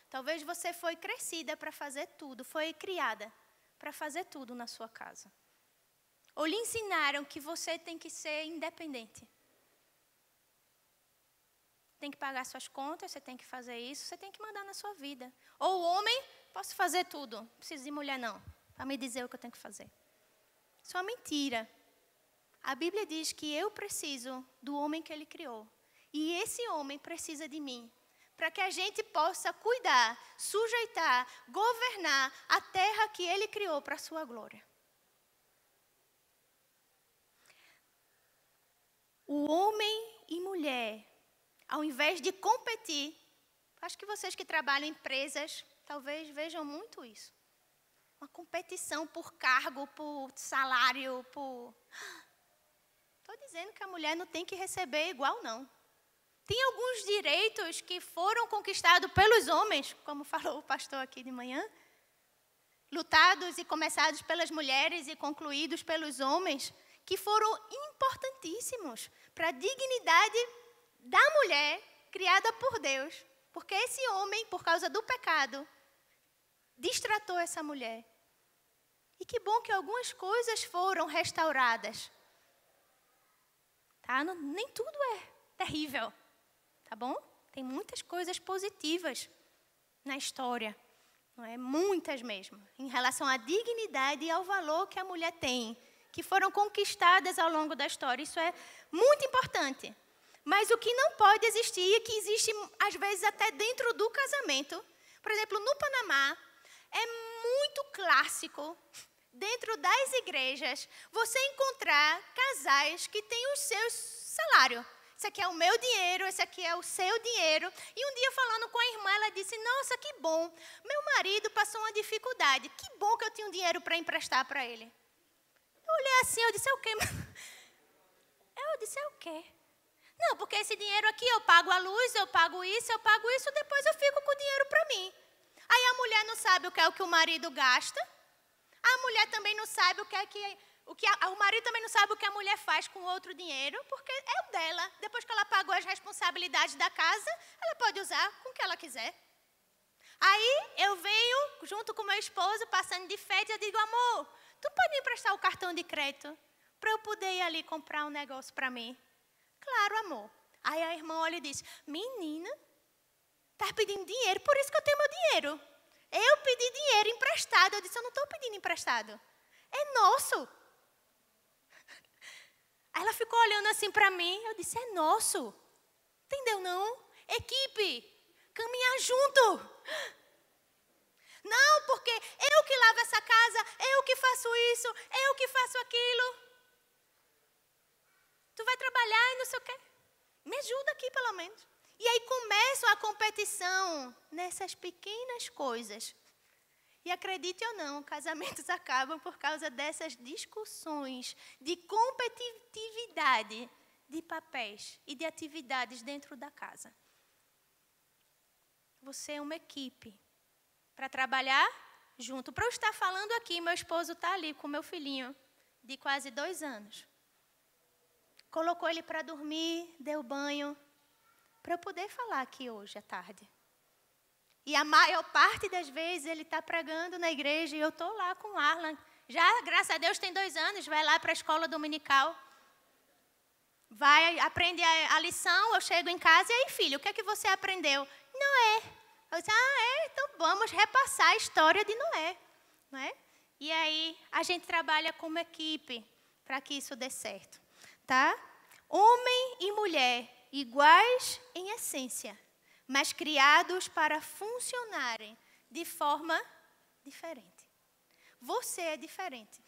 Talvez você foi crescida para fazer tudo, foi criada para fazer tudo na sua casa. Ou lhe ensinaram que você tem que ser independente. Tem que pagar suas contas, você tem que fazer isso, você tem que mandar na sua vida. Ou o homem, posso fazer tudo, não preciso de mulher não, para me dizer o que eu tenho que fazer. Isso é uma mentira. A Bíblia diz que eu preciso do homem que ele criou. E esse homem precisa de mim. Para que a gente possa cuidar, sujeitar, governar a terra que ele criou para a sua glória. O homem e mulher, ao invés de competir, acho que vocês que trabalham em empresas, talvez vejam muito isso. Uma competição por cargo, por salário, por... Estou dizendo que a mulher não tem que receber igual, não. Tem alguns direitos que foram conquistados pelos homens, como falou o pastor aqui de manhã, lutados e começados pelas mulheres e concluídos pelos homens, que foram importantíssimos para a dignidade da mulher criada por Deus. Porque esse homem, por causa do pecado, destratou essa mulher. E que bom que algumas coisas foram restauradas. Tá? Nem tudo é terrível, tá bom? Tem muitas coisas positivas na história, não é? Muitas mesmo, em relação à dignidade e ao valor que a mulher tem, que foram conquistadas ao longo da história. Isso é muito importante. Mas o que não pode existir, e que existe às vezes até dentro do casamento, por exemplo, no Panamá, é muito clássico, dentro das igrejas, você encontrar casais que têm os seus salários. Esse aqui é o meu dinheiro, esse aqui é o seu dinheiro. E um dia falando com a irmã, ela disse, nossa, que bom, meu marido passou uma dificuldade, que bom que eu tinha um dinheiro para emprestar para ele. Eu olhei assim, eu disse, é o quê? Eu disse, é o quê? Não, porque esse dinheiro aqui eu pago a luz, eu pago isso, depois eu fico com o dinheiro para mim. Aí a mulher não sabe o que o marido gasta, a mulher também não sabe o marido também não sabe o que a mulher faz com outro dinheiro, porque é o dela. Depois que ela pagou as responsabilidades da casa, ela pode usar com o que ela quiser. Aí eu venho, junto com meu esposo, passando de férias, eu digo, amor, tu pode me emprestar o cartão de crédito para eu poder ir ali comprar um negócio para mim? Claro, amor. Aí a irmã olha e diz, menina, tá pedindo dinheiro, por isso que eu tenho meu dinheiro. Eu pedir dinheiro emprestado. Eu disse, eu não estou pedindo emprestado. É nosso. Aí ela ficou olhando assim para mim. Eu disse, é nosso. Entendeu, não? Equipe, caminhar junto. Não, porque eu que lavo essa casa, eu que faço isso, eu que faço aquilo. Tu vai trabalhar e não sei o quê. Me ajuda aqui, pelo menos. E aí começa a competição nessas pequenas coisas. E acredite ou não, casamentos acabam por causa dessas discussões de competitividade de papéis e de atividades dentro da casa. Você é uma equipe para trabalhar junto. Para eu estar falando aqui, meu esposo está ali com meu filhinho de quase 2 anos. Colocou ele para dormir, deu banho, para eu poder falar aqui hoje à tarde. E a maior parte das vezes ele está pregando na igreja e eu estou lá com o Arlan. Já, graças a Deus, tem 2 anos, vai lá para a escola dominical. Vai, aprende a lição, eu chego em casa, e aí, filho, o que é que você aprendeu? Noé. Eu disse, então vamos repassar a história de Noé. Não é? E aí, a gente trabalha como equipe para que isso dê certo. Tá? Homem e mulher, iguais em essência, mas criados para funcionarem de forma diferente. Você é diferente.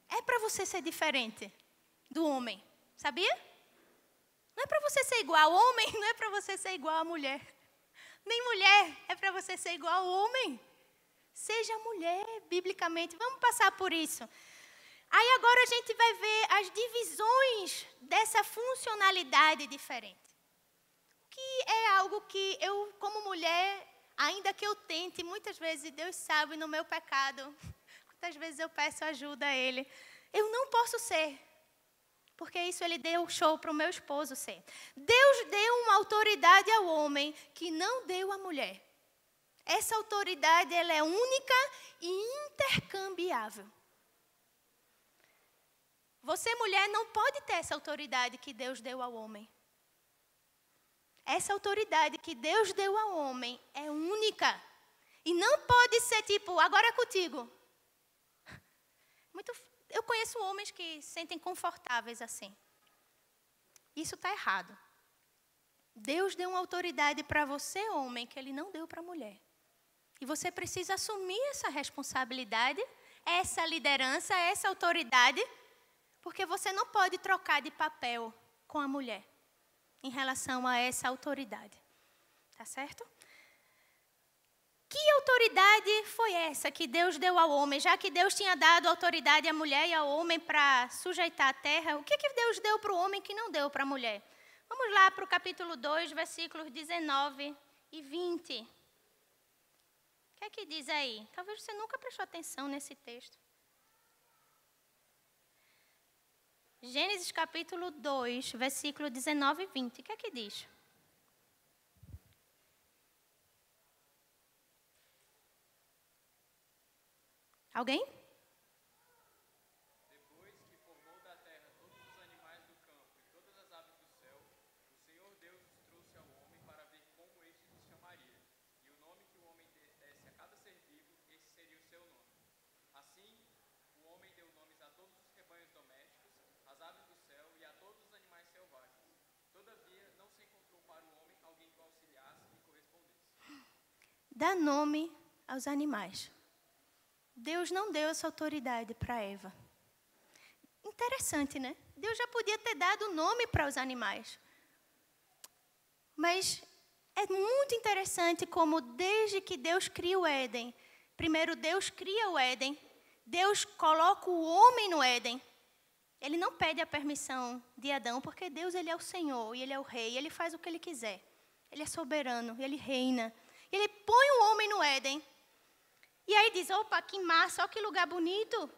É para você ser diferente do homem, sabia? Não é para você ser igual ao homem, não é para você ser igual à mulher. Nem mulher é para você ser igual ao homem. Seja mulher, biblicamente. Vamos passar por isso. Aí agora a gente vai ver as divisões dessa funcionalidade diferente. Que é algo que eu, como mulher, ainda que eu tente, muitas vezes, Deus sabe, no meu pecado, muitas vezes eu peço ajuda a Ele. Eu não posso ser, porque isso Ele deu show para o meu esposo ser. Deus deu uma autoridade ao homem que não deu à mulher. Essa autoridade, ela é única e intercambiável. Você, mulher, não pode ter essa autoridade que Deus deu ao homem. Essa autoridade que Deus deu ao homem é única. E não pode ser tipo, agora é contigo. Eu conheço homens que se sentem confortáveis assim. Isso está errado. Deus deu uma autoridade para você, homem, que Ele não deu para a mulher. E você precisa assumir essa responsabilidade, essa liderança, essa autoridade, porque você não pode trocar de papel com a mulher em relação a essa autoridade. Tá certo? Que autoridade foi essa que Deus deu ao homem? Já que Deus tinha dado autoridade à mulher e ao homem para sujeitar a terra, o que Deus deu para o homem que não deu para a mulher? Vamos lá para o capítulo 2, versículos 19 e 20. O que é que diz aí? Talvez você nunca prestou atenção nesse texto. Gênesis capítulo 2, versículo 19 e 20. O que é que diz? Alguém? Depois que formou da terra todos os animais do campo e todas as aves do céu, o Senhor Deus os trouxe ao homem para ver como este os chamaria. E o nome que o homem desse a cada ser vivo, esse seria o seu nome. Assim, o homem deu nomes a todos os rebanhos domésticos, às aves do céu e a todos os animais selvagens. Todavia, não se encontrou para o homem alguém que o auxiliasse e correspondesse. Dá nome aos animais. Deus não deu essa autoridade para Eva. Interessante, né? Deus já podia ter dado nome para os animais. Mas é muito interessante como desde que Deus cria o Éden, primeiro Deus cria o Éden, Deus coloca o homem no Éden. Ele não pede a permissão de Adão, porque Deus ele é o Senhor, e Ele é o Rei, Ele faz o que Ele quiser. Ele é soberano, Ele reina. Ele põe o homem no Éden. E aí diz, opa, que massa, olha que lugar bonito.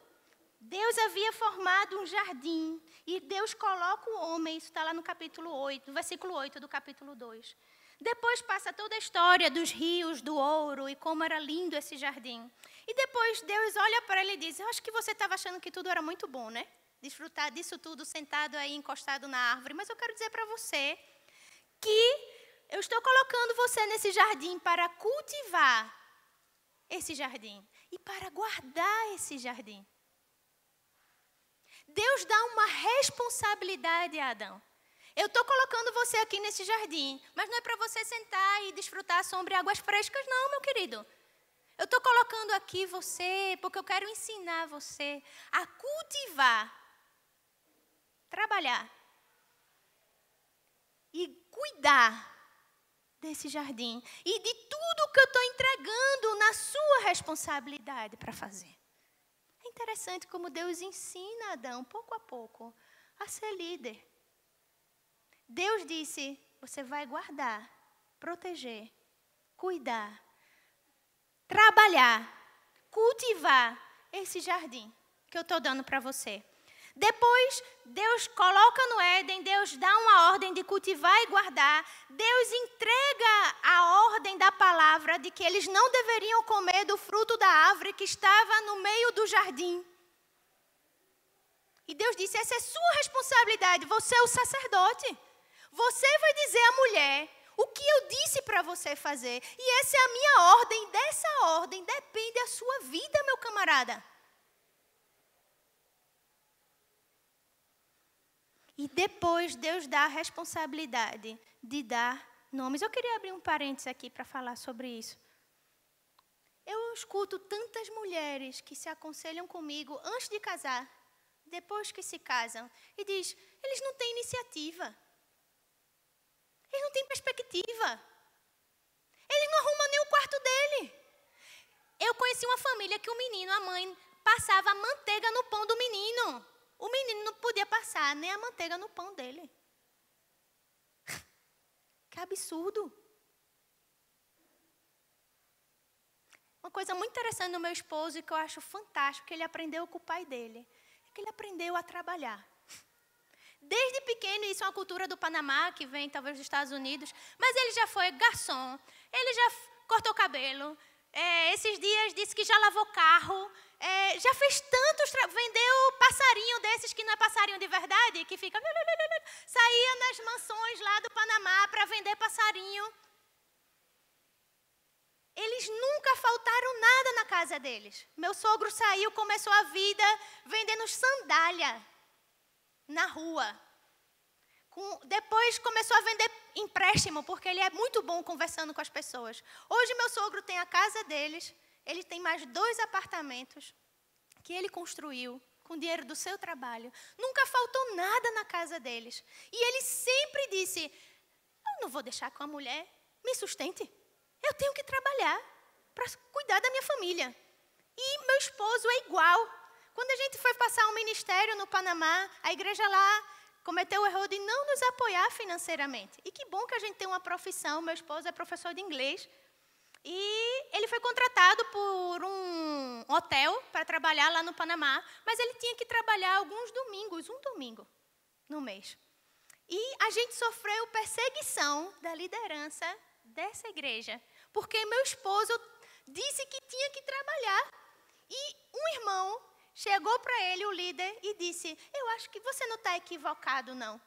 Deus havia formado um jardim e Deus coloca o homem, isso está lá no capítulo 8, no versículo 8 do capítulo 2. Depois passa toda a história dos rios, do ouro e como era lindo esse jardim. E depois Deus olha para ele e diz, eu acho que você estava achando que tudo era muito bom, né? Desfrutar disso tudo sentado aí, encostado na árvore. Mas eu quero dizer para você que eu estou colocando você nesse jardim para cultivar esse jardim e para guardar esse jardim. Deus dá uma responsabilidade a Adão. Eu estou colocando você aqui nesse jardim, mas não é para você sentar e desfrutar a sombra e águas frescas, não, meu querido. Eu estou colocando aqui você porque eu quero ensinar você a cultivar, trabalhar e cuidar desse jardim e de tudo que eu estou entregando na sua responsabilidade para fazer. É interessante como Deus ensina Adão, pouco a pouco, a ser líder. Deus disse, você vai guardar, proteger, cuidar, trabalhar, cultivar esse jardim que eu estou dando para você. Depois, Deus coloca no Éden, Deus dá uma ordem de cultivar e guardar. Deus entrega a ordem da palavra de que eles não deveriam comer do fruto da árvore que estava no meio do jardim. E Deus disse, essa é sua responsabilidade, você é o sacerdote. Você vai dizer à mulher o que eu disse para você fazer. E essa é a minha ordem, dessa ordem depende a sua vida, meu camarada. E depois Deus dá a responsabilidade de dar nomes. Eu queria abrir um parênteses aqui para falar sobre isso. Eu escuto tantas mulheres que se aconselham comigo antes de casar, depois que se casam, e diz, eles não têm iniciativa. Eles não têm perspectiva. Eles não arrumam nem o quarto dele. Eu conheci uma família que o menino, a mãe, passava manteiga no pão do menino. O menino não podia passar nem a manteiga no pão dele. Que absurdo. Uma coisa muito interessante no meu esposo e que eu acho fantástico, que ele aprendeu com o pai dele, é que ele aprendeu a trabalhar. Desde pequeno, isso é uma cultura do Panamá, que vem talvez dos Estados Unidos, mas ele já foi garçom, ele já cortou o cabelo, esses dias disse que já lavou carro, já fez tantos, vendeu passarinho desses que não é passarinho de verdade, que fica... Saía nas mansões lá do Panamá para vender passarinho. Eles nunca faltaram nada na casa deles. Meu sogro saiu, começou a vida vendendo sandália na rua. Depois começou a vender empréstimo, porque ele é muito bom conversando com as pessoas. Hoje meu sogro tem a casa deles, ele tem mais 2 apartamentos que ele construiu com dinheiro do seu trabalho. Nunca faltou nada na casa deles. E ele sempre disse, eu não vou deixar que uma mulher me sustente. Eu tenho que trabalhar para cuidar da minha família. E meu esposo é igual. Quando a gente foi passar um ministério no Panamá, a igreja lá cometeu o erro de não nos apoiar financeiramente. E que bom que a gente tem uma profissão. Meu esposo é professor de inglês. E ele foi contratado por um hotel para trabalhar lá no Panamá. Mas ele tinha que trabalhar alguns domingos, um domingo no mês. E a gente sofreu perseguição da liderança dessa igreja. Porque meu esposo disse que tinha que trabalhar. E um irmão chegou para ele, o líder, e disse, eu acho que você não está equivocado, não.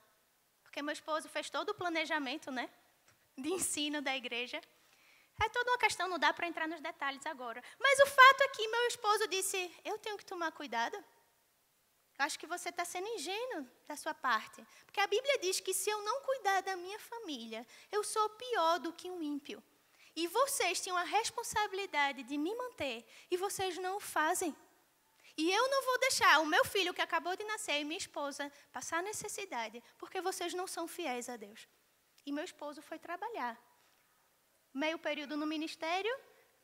Porque meu esposo fez todo o planejamento, né, de ensino da igreja. É toda uma questão, não dá para entrar nos detalhes agora. Mas o fato é que meu esposo disse, eu tenho que tomar cuidado. Eu acho que você está sendo ingênuo da sua parte. Porque a Bíblia diz que se eu não cuidar da minha família, eu sou pior do que um ímpio. E vocês tinham a responsabilidade de me manter, e vocês não o fazem. E eu não vou deixar o meu filho, que acabou de nascer, e minha esposa, passar necessidade, porque vocês não são fiéis a Deus. E meu esposo foi trabalhar. Meio período no ministério,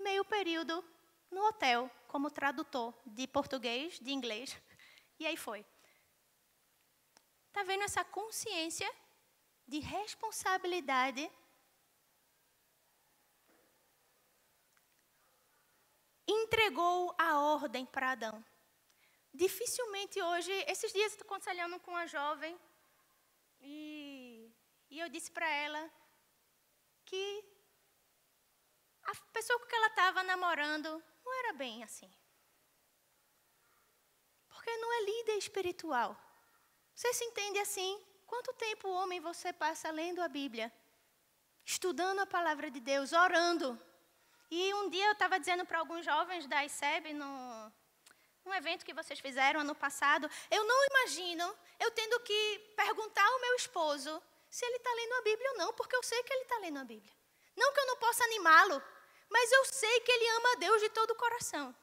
meio período no hotel, como tradutor de português, de inglês. E aí foi. Está vendo essa consciência de responsabilidade? Entregou a ordem para Adão. Dificilmente hoje, esses dias eu estou aconselhando com uma jovem e eu disse para ela que a pessoa com que ela estava namorando não era bem assim. Porque não é líder espiritual. Você se entende assim? Quanto tempo, homem, você passa lendo a Bíblia? Estudando a palavra de Deus, orando. E um dia eu estava dizendo para alguns jovens da ICEB, num evento que vocês fizeram ano passado, eu não imagino eu tendo que perguntar ao meu esposo se ele está lendo a Bíblia ou não, porque eu sei que ele está lendo a Bíblia. Não que eu não possa animá-lo, mas eu sei que ele ama a Deus de todo o coração.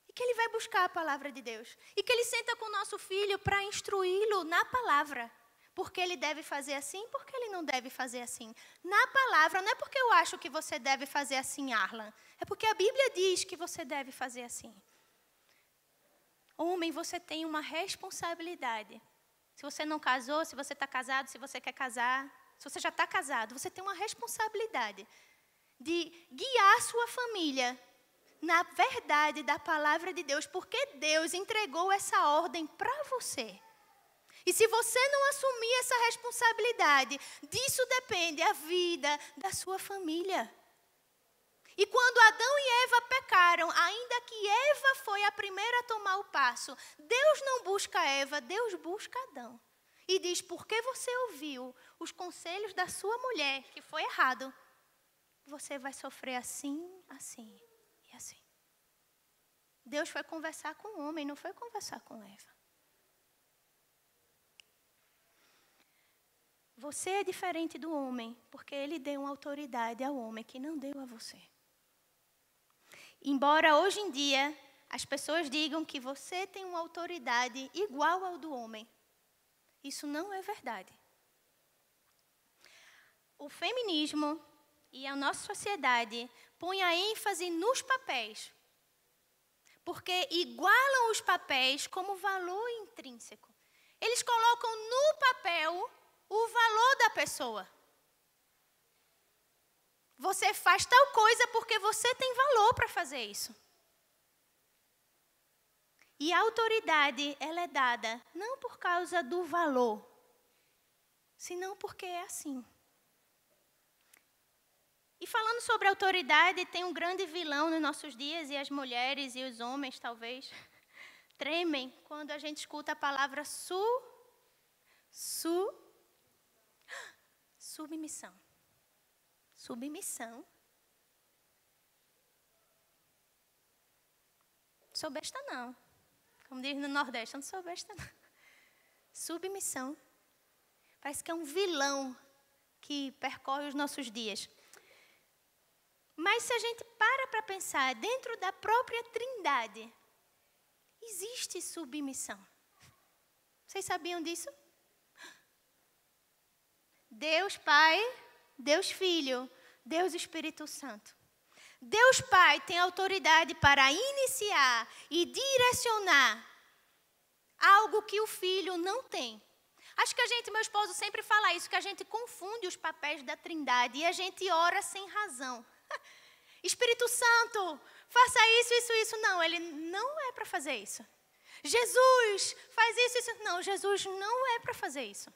E que ele vai buscar a palavra de Deus. E que ele senta com o nosso filho para instruí-lo na palavra. Porque ele deve fazer assim, porque ele não deve fazer assim. Na palavra, não é porque eu acho que você deve fazer assim, Arlan. É porque a Bíblia diz que você deve fazer assim. Homem, você tem uma responsabilidade. Se você não casou, se você está casado, se você quer casar, se você já está casado, você tem uma responsabilidade de guiar a sua família na verdade da palavra de Deus, porque Deus entregou essa ordem para você. E se você não assumir essa responsabilidade, disso depende a vida da sua família. E quando Adão e Eva pecaram, ainda que Eva foi a primeira a tomar o passo, Deus não busca Eva, Deus busca Adão. E diz, porque você ouviu os conselhos da sua mulher, que foi errado, você vai sofrer assim, assim e assim. Deus foi conversar com o homem, não foi conversar com Eva. Você é diferente do homem, porque ele deu uma autoridade ao homem que não deu a você. Embora hoje em dia as pessoas digam que você tem uma autoridade igual ao do homem, isso não é verdade. O feminismo e a nossa sociedade põem a ênfase nos papéis, porque igualam os papéis como valor intrínseco. Eles colocam no papel o valor da pessoa. Você faz tal coisa porque você tem valor para fazer isso. E a autoridade, ela é dada não por causa do valor, senão porque é assim. E falando sobre autoridade, tem um grande vilão nos nossos dias, e as mulheres e os homens, talvez, tremem quando a gente escuta a palavra submissão. Submissão. Sou besta não. Como diz no Nordeste, eu não sou besta não. Submissão. Parece que é um vilão que percorre os nossos dias. Mas se a gente para pensar, dentro da própria Trindade, existe submissão. Vocês sabiam disso? Deus Pai, Deus Filho, Deus Espírito Santo. Deus Pai tem autoridade para iniciar e direcionar algo que o Filho não tem. Acho que meu esposo sempre fala isso, que a gente confunde os papéis da Trindade e a gente ora sem razão. Espírito Santo, faça isso, isso, isso. Não, ele não é para fazer isso. Jesus, faz isso, isso. Não, Jesus não é para fazer isso.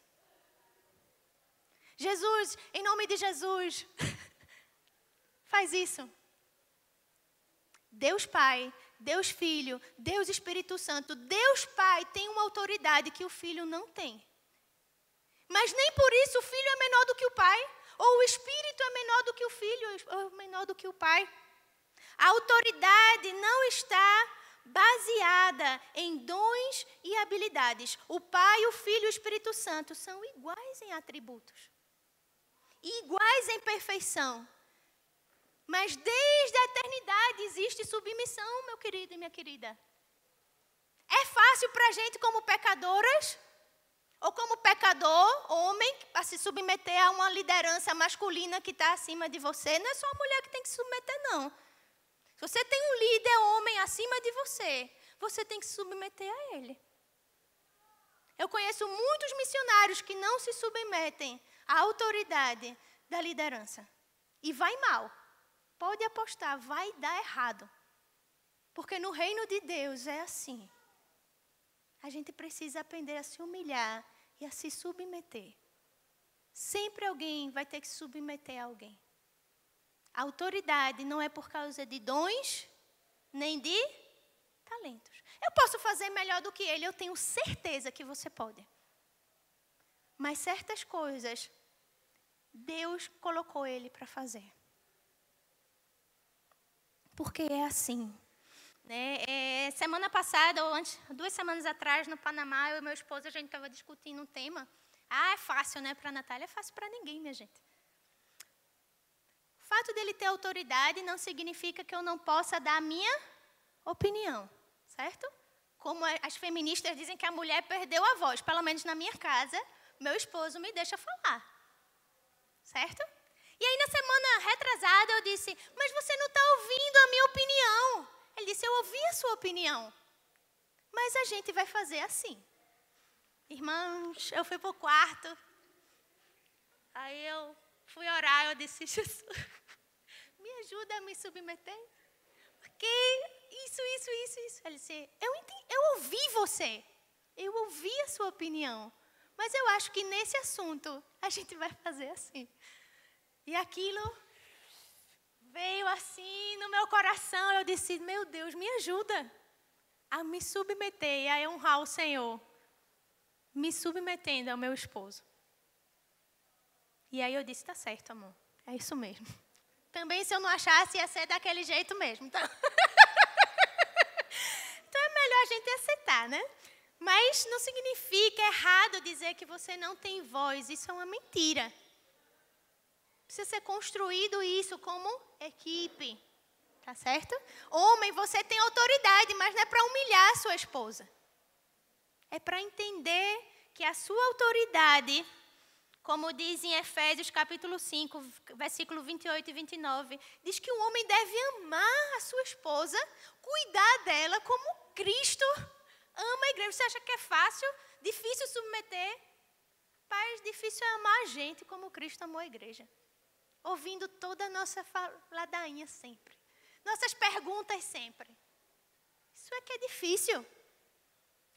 Jesus, em nome de Jesus, faz isso. Deus Pai, Deus Filho, Deus Espírito Santo. Deus Pai tem uma autoridade que o Filho não tem. Mas nem por isso o Filho é menor do que o Pai. Ou o Espírito é menor do que o Filho, ou menor do que o Pai. A autoridade não está baseada em dons e habilidades. O Pai, o Filho e o Espírito Santo são iguais em atributos. Iguais em perfeição. Mas desde a eternidade existe submissão, meu querido e minha querida. É fácil para a gente como pecadoras, ou como pecador, homem, a se submeter a uma liderança masculina que está acima de você. Não é só a mulher que tem que se submeter, não. Se você tem um líder homem acima de você, você tem que se submeter a ele. Eu conheço muitos missionários que não se submetem à autoridade da liderança. E vai mal. Pode apostar, vai dar errado. Porque no reino de Deus é assim. A gente precisa aprender a se humilhar e a se submeter. Sempre alguém vai ter que se submeter a alguém. A autoridade não é por causa de dons, nem de talentos. Eu posso fazer melhor do que ele, eu tenho certeza que você pode. Mas certas coisas, Deus colocou ele para fazer. porque é assim. Né? Semana passada, ou antes, 2 semanas atrás, no Panamá, eu e meu esposo, a gente estava discutindo um tema. É fácil, né, para a Natália? É fácil para ninguém, minha gente. O fato dele ter autoridade não significa que eu não possa dar a minha opinião, certo? Como as feministas dizem que a mulher perdeu a voz, pelo menos na minha casa, meu esposo me deixa falar, certo? E aí, na semana retrasada, eu disse, mas você não está ouvindo a minha opinião. Ele disse, eu ouvi a sua opinião, mas a gente vai fazer assim. Irmãos, eu fui para o quarto, aí eu fui orar, eu disse, Jesus, me ajuda a me submeter, porque isso. Ele disse, eu ouvi você, eu ouvi a sua opinião, mas eu acho que nesse assunto a gente vai fazer assim. E aquilo veio assim no meu coração, eu disse, meu Deus, me ajuda a me submeter e a honrar o Senhor, me submetendo ao meu esposo. E aí eu disse, tá certo, amor, é isso mesmo. Também se eu não achasse, ia ser daquele jeito mesmo. Então, então é melhor a gente aceitar, né? Mas não significa errado dizer que você não tem voz, isso é uma mentira. Precisa ser construído isso como equipe, tá certo? Homem, você tem autoridade, mas não é para humilhar a sua esposa. É para entender que a sua autoridade, como diz em Efésios capítulo 5, versículo 28 e 29, diz que o homem deve amar a sua esposa, cuidar dela como Cristo ama a igreja. Você acha que é fácil, difícil submeter? Pai, difícil é amar a gente como Cristo amou a igreja. Ouvindo toda a nossa ladainha sempre. Nossas perguntas sempre. Isso é que é difícil.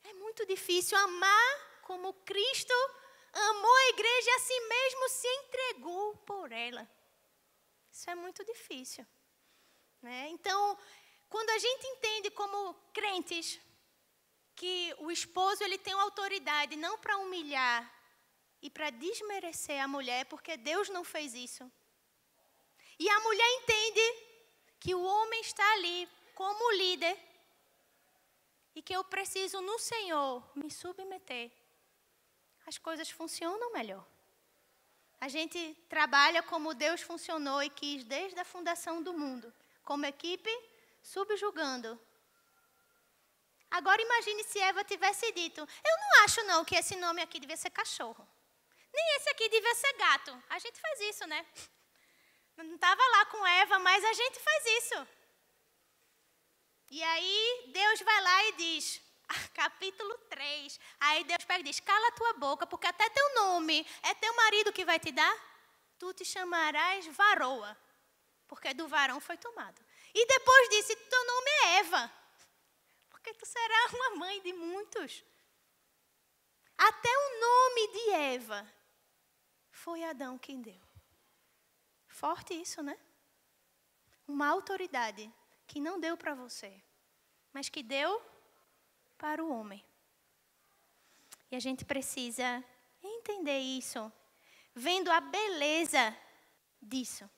É muito difícil amar como Cristo amou a igreja e a si mesmo se entregou por ela. Isso é muito difícil. Né? Então, quando a gente entende como crentes que o esposo ele tem uma autoridade não para humilhar e para desmerecer a mulher, porque Deus não fez isso. E a mulher entende que o homem está ali como líder e que eu preciso no Senhor me submeter. As coisas funcionam melhor. A gente trabalha como Deus funcionou e quis desde a fundação do mundo, como equipe, subjugando. Agora imagine se Eva tivesse dito, eu não acho não que esse nome aqui devia ser cachorro. Nem esse aqui devia ser gato. A gente faz isso, né? Não estava lá com Eva, mas a gente faz isso. E aí Deus vai lá e diz, capítulo 3, aí Deus pega e diz, cala a tua boca, porque até teu nome é teu marido que vai te dar. Tu te chamarás varoa, porque do varão foi tomado. E depois disse, teu nome é Eva, porque tu serás uma mãe de muitos. Até o nome de Eva foi Adão quem deu. Forte isso, né? Uma autoridade que não deu para você, mas que deu para o homem. E a gente precisa entender isso, vendo a beleza disso.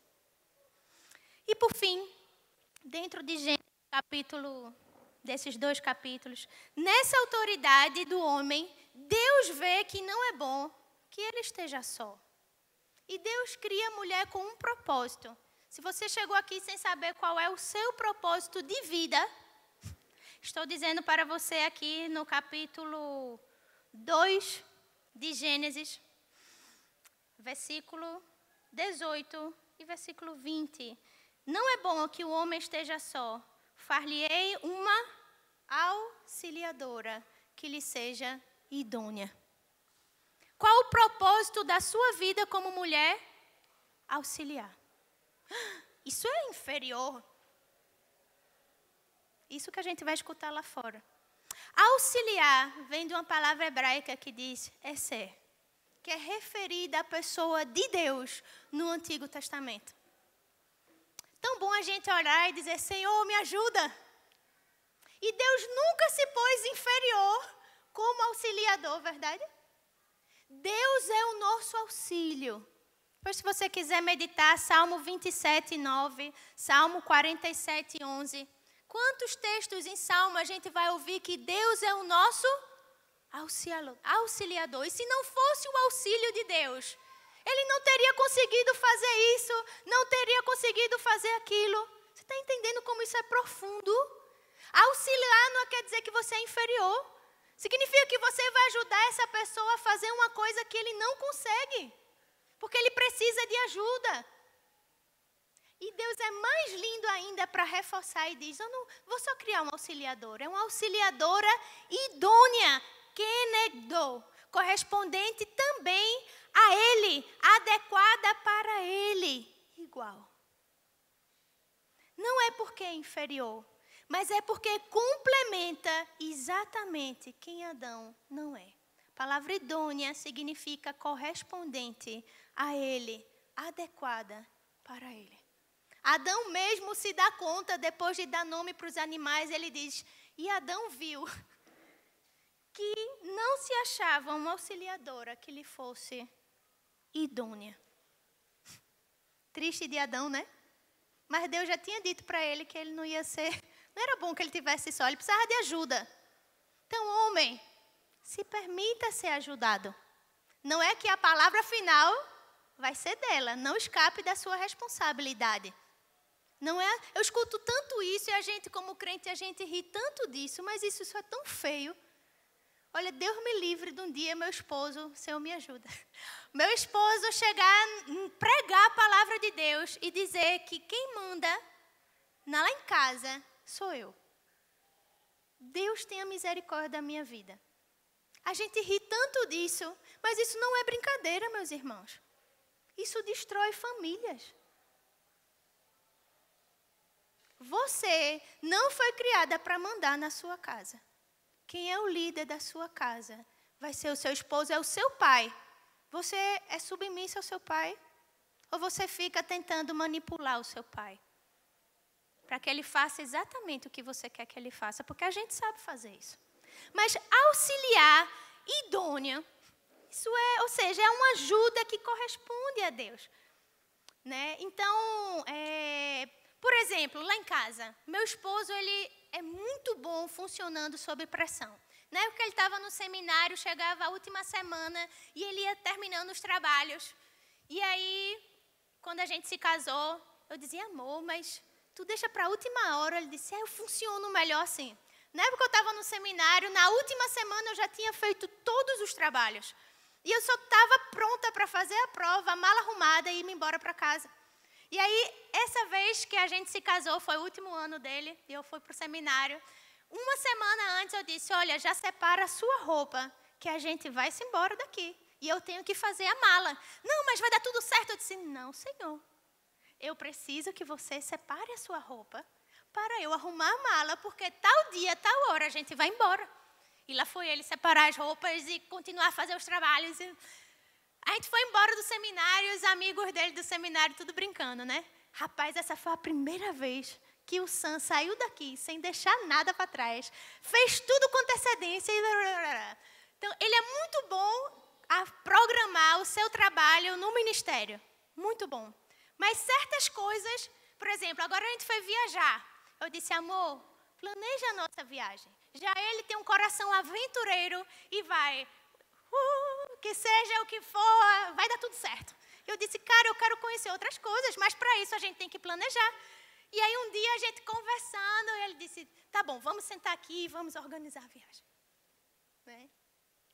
E por fim, dentro de Gênesis, desses 2 capítulos, nessa autoridade do homem, Deus vê que não é bom que ele esteja só. E Deus cria a mulher com um propósito. Se você chegou aqui sem saber qual é o seu propósito de vida, estou dizendo para você aqui no capítulo 2 de Gênesis, versículo 18 e versículo 20. Não é bom que o homem esteja só. Far-lhe-ei uma auxiliadora que lhe seja idônea. Qual o propósito da sua vida como mulher? Auxiliar. Isso é inferior. Isso que a gente vai escutar lá fora. Auxiliar vem de uma palavra hebraica que diz eser, que é referida à pessoa de Deus no Antigo Testamento. Tão bom a gente orar e dizer, Senhor, me ajuda. E Deus nunca se pôs inferior como auxiliador, verdade? Deus é o nosso auxílio. Depois, se você quiser meditar, Salmo 27, 9, Salmo 47, 11. Quantos textos em Salmo a gente vai ouvir que Deus é o nosso auxiliador? E se não fosse o auxílio de Deus, Ele não teria conseguido fazer isso, não teria conseguido fazer aquilo. Você está entendendo como isso é profundo? Auxiliar não quer dizer que você é inferior. Significa que você vai ajudar essa pessoa a fazer uma coisa que ele não consegue, porque ele precisa de ajuda. E Deus é mais lindo ainda para reforçar e diz, eu não vou só criar uma auxiliadora, é uma auxiliadora idônea, kenegdo, correspondente também a Ele, adequada para Ele, igual. Não é porque é inferior, mas é porque complementa exatamente quem Adão não é. A palavra idônea significa correspondente a Ele, adequada para Ele. Adão mesmo se dá conta, depois de dar nome para os animais, ele diz, e Adão viu que não se achava uma auxiliadora que lhe fosse idônea. Triste de Adão, né? Mas Deus já tinha dito para ele que ele não ia ser, não era bom que ele tivesse só, ele precisava de ajuda. Então, homem, se permita ser ajudado. Não é que a palavra final vai ser dela, não escape da sua responsabilidade. Não é? Eu escuto tanto isso e a gente, como crente, a gente ri tanto disso, mas isso é tão feio. Olha, Deus me livre de um dia meu esposo, Senhor me ajuda. Meu esposo chegar, pregar a palavra de Deus e dizer que quem manda lá em casa sou eu. Deus tenha misericórdia da minha vida. A gente ri tanto disso, mas isso não é brincadeira, meus irmãos. Isso destrói famílias. Você não foi criada para mandar na sua casa. Quem é o líder da sua casa vai ser o seu esposo, é o seu pai. Você é submissa ao seu pai? Ou você fica tentando manipular o seu pai? Para que ele faça exatamente o que você quer que ele faça, porque a gente sabe fazer isso. Mas auxiliar, idônea, isso é, ou seja, é uma ajuda que corresponde a Deus. Né? Então, por exemplo, lá em casa, meu esposo, ele é muito bom funcionando sob pressão. Na época ele estava no seminário, chegava a última semana e ele ia terminando os trabalhos. E aí, quando a gente se casou, eu dizia, amor, mas tu deixa para a última hora. Ele disse, eu funciono melhor assim. Na época eu estava no seminário, na última semana eu já tinha feito todos os trabalhos. E eu só estava pronta para fazer a prova, a mala arrumada e ir embora para casa. E aí, essa vez que a gente se casou, foi o último ano dele, e eu fui para o seminário. Uma semana antes eu disse, olha, já separa a sua roupa, que a gente vai se embora daqui. E eu tenho que fazer a mala. Não, mas vai dar tudo certo. Eu disse, não, Senhor. Eu preciso que você separe a sua roupa para eu arrumar a mala, porque tal dia, tal hora a gente vai embora. E lá foi ele separar as roupas e continuar a fazer os trabalhos. A gente foi embora do seminário, os amigos dele do seminário, tudo brincando, né? Rapaz, essa foi a primeira vez que o Sam saiu daqui sem deixar nada para trás. Fez tudo com antecedência. Então, ele é muito bom a programar o seu trabalho no ministério. Muito bom. Mas certas coisas, por exemplo, agora a gente foi viajar. Eu disse, amor, planeja a nossa viagem. Já ele tem um coração aventureiro e vai, que seja o que for, vai dar tudo certo. Eu disse, cara, eu quero conhecer outras coisas, mas para isso a gente tem que planejar. E aí um dia a gente conversando, ele disse, tá bom, vamos sentar aqui e vamos organizar a viagem. Né?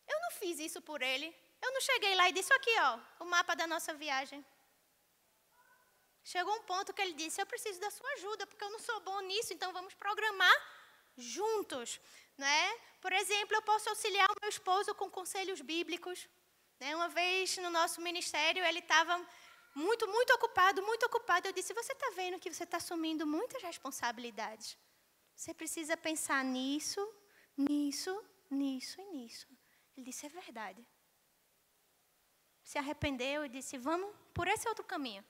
Eu não fiz isso por ele. Eu não cheguei lá e disse, aqui ó, o mapa da nossa viagem. Chegou um ponto que ele disse, eu preciso da sua ajuda, porque eu não sou bom nisso, então vamos programar juntos. Né? Por exemplo, eu posso auxiliar o meu esposo com conselhos bíblicos. Né? Uma vez no nosso ministério, ele estava muito ocupado. Eu disse, você está vendo que você está assumindo muitas responsabilidades. Você precisa pensar nisso. Ele disse, é verdade. Se arrependeu e disse, vamos por esse outro caminho.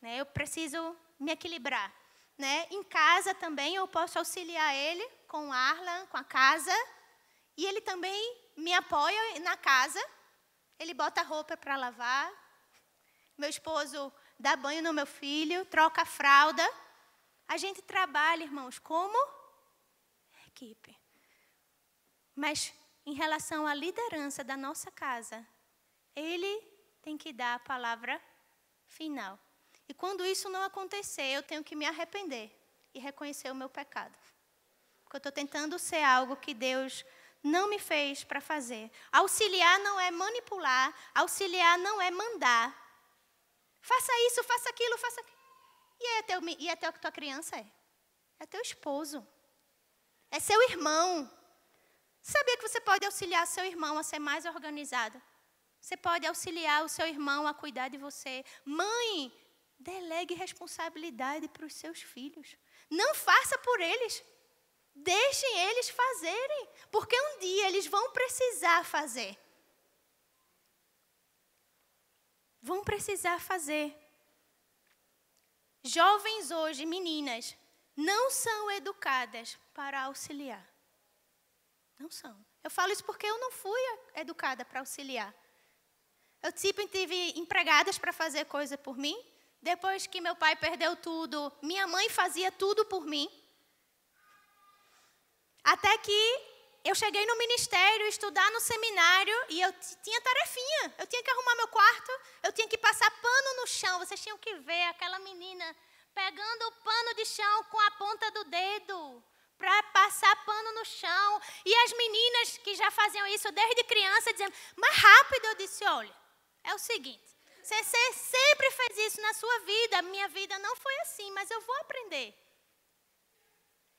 Né? Eu preciso me equilibrar. Né? Em casa também eu posso auxiliar ele com Arla, com a casa. E ele também me apoia na casa. Ele bota a roupa para lavar. meu esposo dá banho no meu filho, troca a fralda. A gente trabalha, irmãos, como equipe. Mas em relação à liderança da nossa casa, ele tem que dar a palavra final. E quando isso não acontecer, eu tenho que me arrepender e reconhecer o meu pecado. Porque eu estou tentando ser algo que Deus não me fez para fazer. Auxiliar não é manipular, auxiliar não é mandar. Faça isso, faça aquilo, faça aquilo. E até o que tua criança é? É teu esposo. É seu irmão. Sabia que você pode auxiliar seu irmão a ser mais organizado? Você pode auxiliar o seu irmão a cuidar de você. Mãe, delegue responsabilidade para os seus filhos. Não faça por eles. Deixem eles fazerem. Porque um dia eles vão precisar fazer. Vão precisar fazer. Jovens hoje, meninas, não são educadas para auxiliar. Não são. Eu falo isso porque eu não fui educada para auxiliar. Eu tive empregadas para fazer coisa por mim. Depois que meu pai perdeu tudo, minha mãe fazia tudo por mim. Até que eu cheguei no ministério, estudar no seminário, e eu tinha tarefinha. Eu tinha que arrumar meu quarto, eu tinha que passar pano no chão. Vocês tinham que ver aquela menina pegando o pano de chão com a ponta do dedo para passar pano no chão. E as meninas que já faziam isso desde criança, dizendo, mais rápido. Eu disse, olha, é o seguinte, você sempre fez isso na sua vida, a minha vida não foi assim, mas eu vou aprender.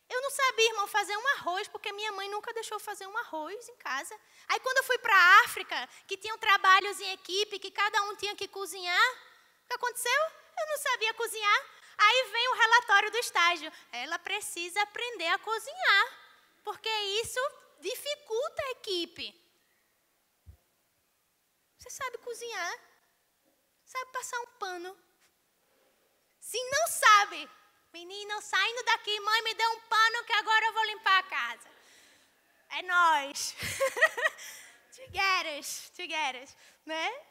Eu não sabia, irmão, fazer um arroz, porque minha mãe nunca deixou fazer um arroz em casa. Aí quando eu fui para a África, que tinham trabalhos em equipe, que cada um tinha que cozinhar, o que aconteceu? Eu não sabia cozinhar. Aí vem o relatório do estágio. Ela precisa aprender a cozinhar, porque isso dificulta a equipe. Você sabe cozinhar? Sabe passar um pano? Se não sabe, menina, saindo daqui, mãe, me dê um pano que agora eu vou limpar a casa. É nós. Together, né?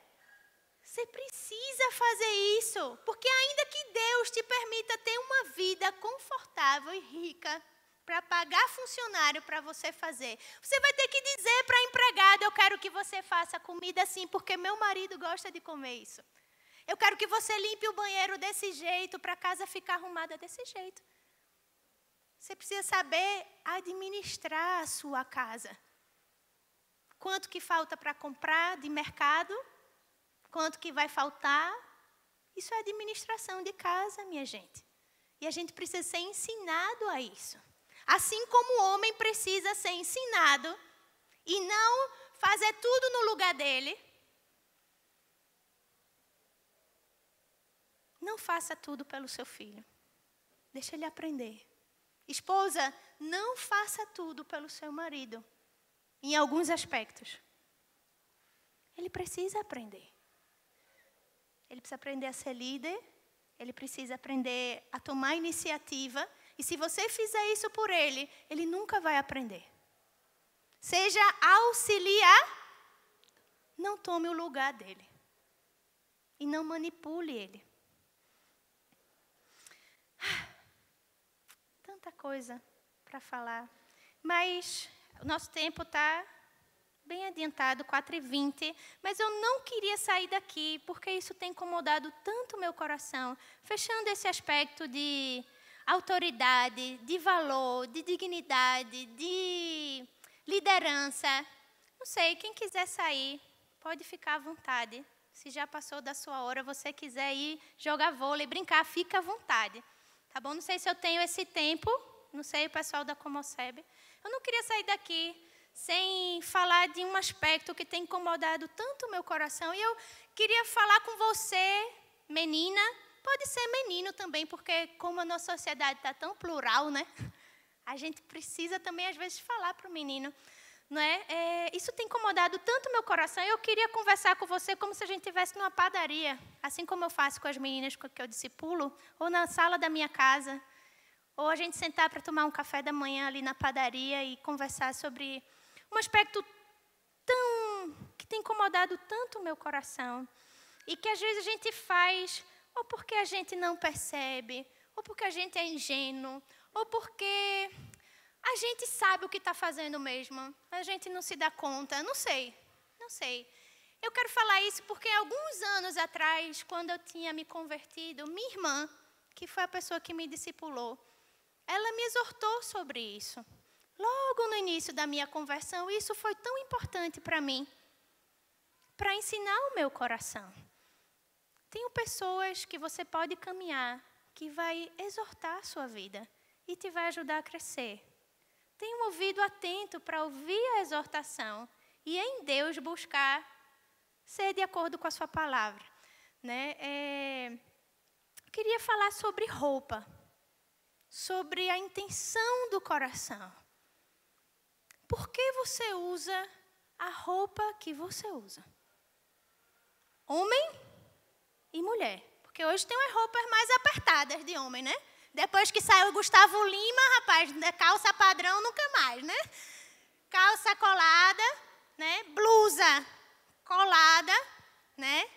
Você precisa fazer isso, porque ainda que Deus te permita ter uma vida confortável e rica para pagar funcionário para você fazer, você vai ter que dizer para a empregada, eu quero que você faça comida assim, porque meu marido gosta de comer isso. Eu quero que você limpe o banheiro desse jeito, para a casa ficar arrumada desse jeito. Você precisa saber administrar a sua casa. Quanto que falta para comprar de mercado? Quanto que vai faltar? Isso é administração de casa, minha gente. E a gente precisa ser ensinado a isso. Assim como o homem precisa ser ensinado e não fazer tudo no lugar dele. Não faça tudo pelo seu filho. Deixa ele aprender. Esposa, não faça tudo pelo seu marido. Em alguns aspectos. Ele precisa aprender. Ele precisa aprender a ser líder. Ele precisa aprender a tomar iniciativa. E se você fizer isso por ele, ele nunca vai aprender. Seja auxiliar, não tome o lugar dele. E não manipule ele. Tanta coisa para falar. Mas o nosso tempo está bem adiantado, 4h20. Mas eu não queria sair daqui, porque isso tem incomodado tanto o meu coração. Fechando esse aspecto de autoridade, de valor, de dignidade, de liderança. Não sei, quem quiser sair, pode ficar à vontade. Se já passou da sua hora, você quiser ir jogar vôlei, brincar, fica à vontade. Tá bom? Não sei se eu tenho esse tempo. Não sei, o pessoal da Comoceb. Eu não queria sair daqui sem falar de um aspecto que tem incomodado tanto o meu coração. E eu queria falar com você, menina. Pode ser menino também, porque como a nossa sociedade está tão plural, né? A gente precisa também, às vezes, falar para o menino. Não é? Isso tem incomodado tanto o meu coração. Eu queria conversar com você como se a gente estivesse numa padaria. Assim como eu faço com as meninas que eu discipulo. Ou na sala da minha casa. Ou a gente sentar para tomar um café da manhã ali na padaria e conversar sobre um aspecto que tem incomodado tanto o meu coração. e que às vezes a gente faz ou porque a gente não percebe, ou porque a gente é ingênuo, ou porque a gente sabe o que está fazendo mesmo, a gente não se dá conta, não sei. Eu quero falar isso porque alguns anos atrás, quando eu tinha me convertido, minha irmã, que foi a pessoa que me discipulou, ela me exortou sobre isso. Logo no início da minha conversão, isso foi tão importante para mim, para ensinar o meu coração. Tem pessoas que você pode caminhar, que vai exortar a sua vida e te vai ajudar a crescer. Tenha um ouvido atento para ouvir a exortação e em Deus buscar ser de acordo com a sua palavra. Né? Eu queria falar sobre roupa, sobre a intenção do coração. Por que você usa a roupa que você usa? Homem e mulher. Porque hoje tem umas roupas mais apertadas de homem, né? Depois que saiu o Gustavo Lima, rapaz, calça padrão nunca mais, né? Calça colada, né? Blusa colada, né?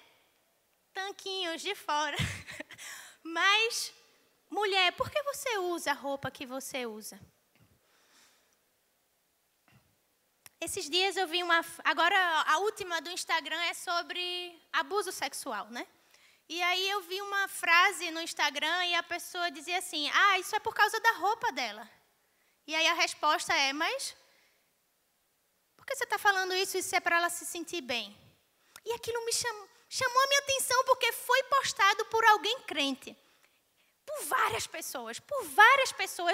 Tanquinhos de fora. Mas, mulher, por que você usa a roupa que você usa? Esses dias eu vi agora a última do Instagram é sobre abuso sexual, né? E aí eu vi uma frase no Instagram e a pessoa dizia assim, isso é por causa da roupa dela. E aí a resposta é, mas por que você está falando isso? Isso é para ela se sentir bem. E aquilo me chamou a minha atenção porque foi postado por alguém crente. Por várias pessoas.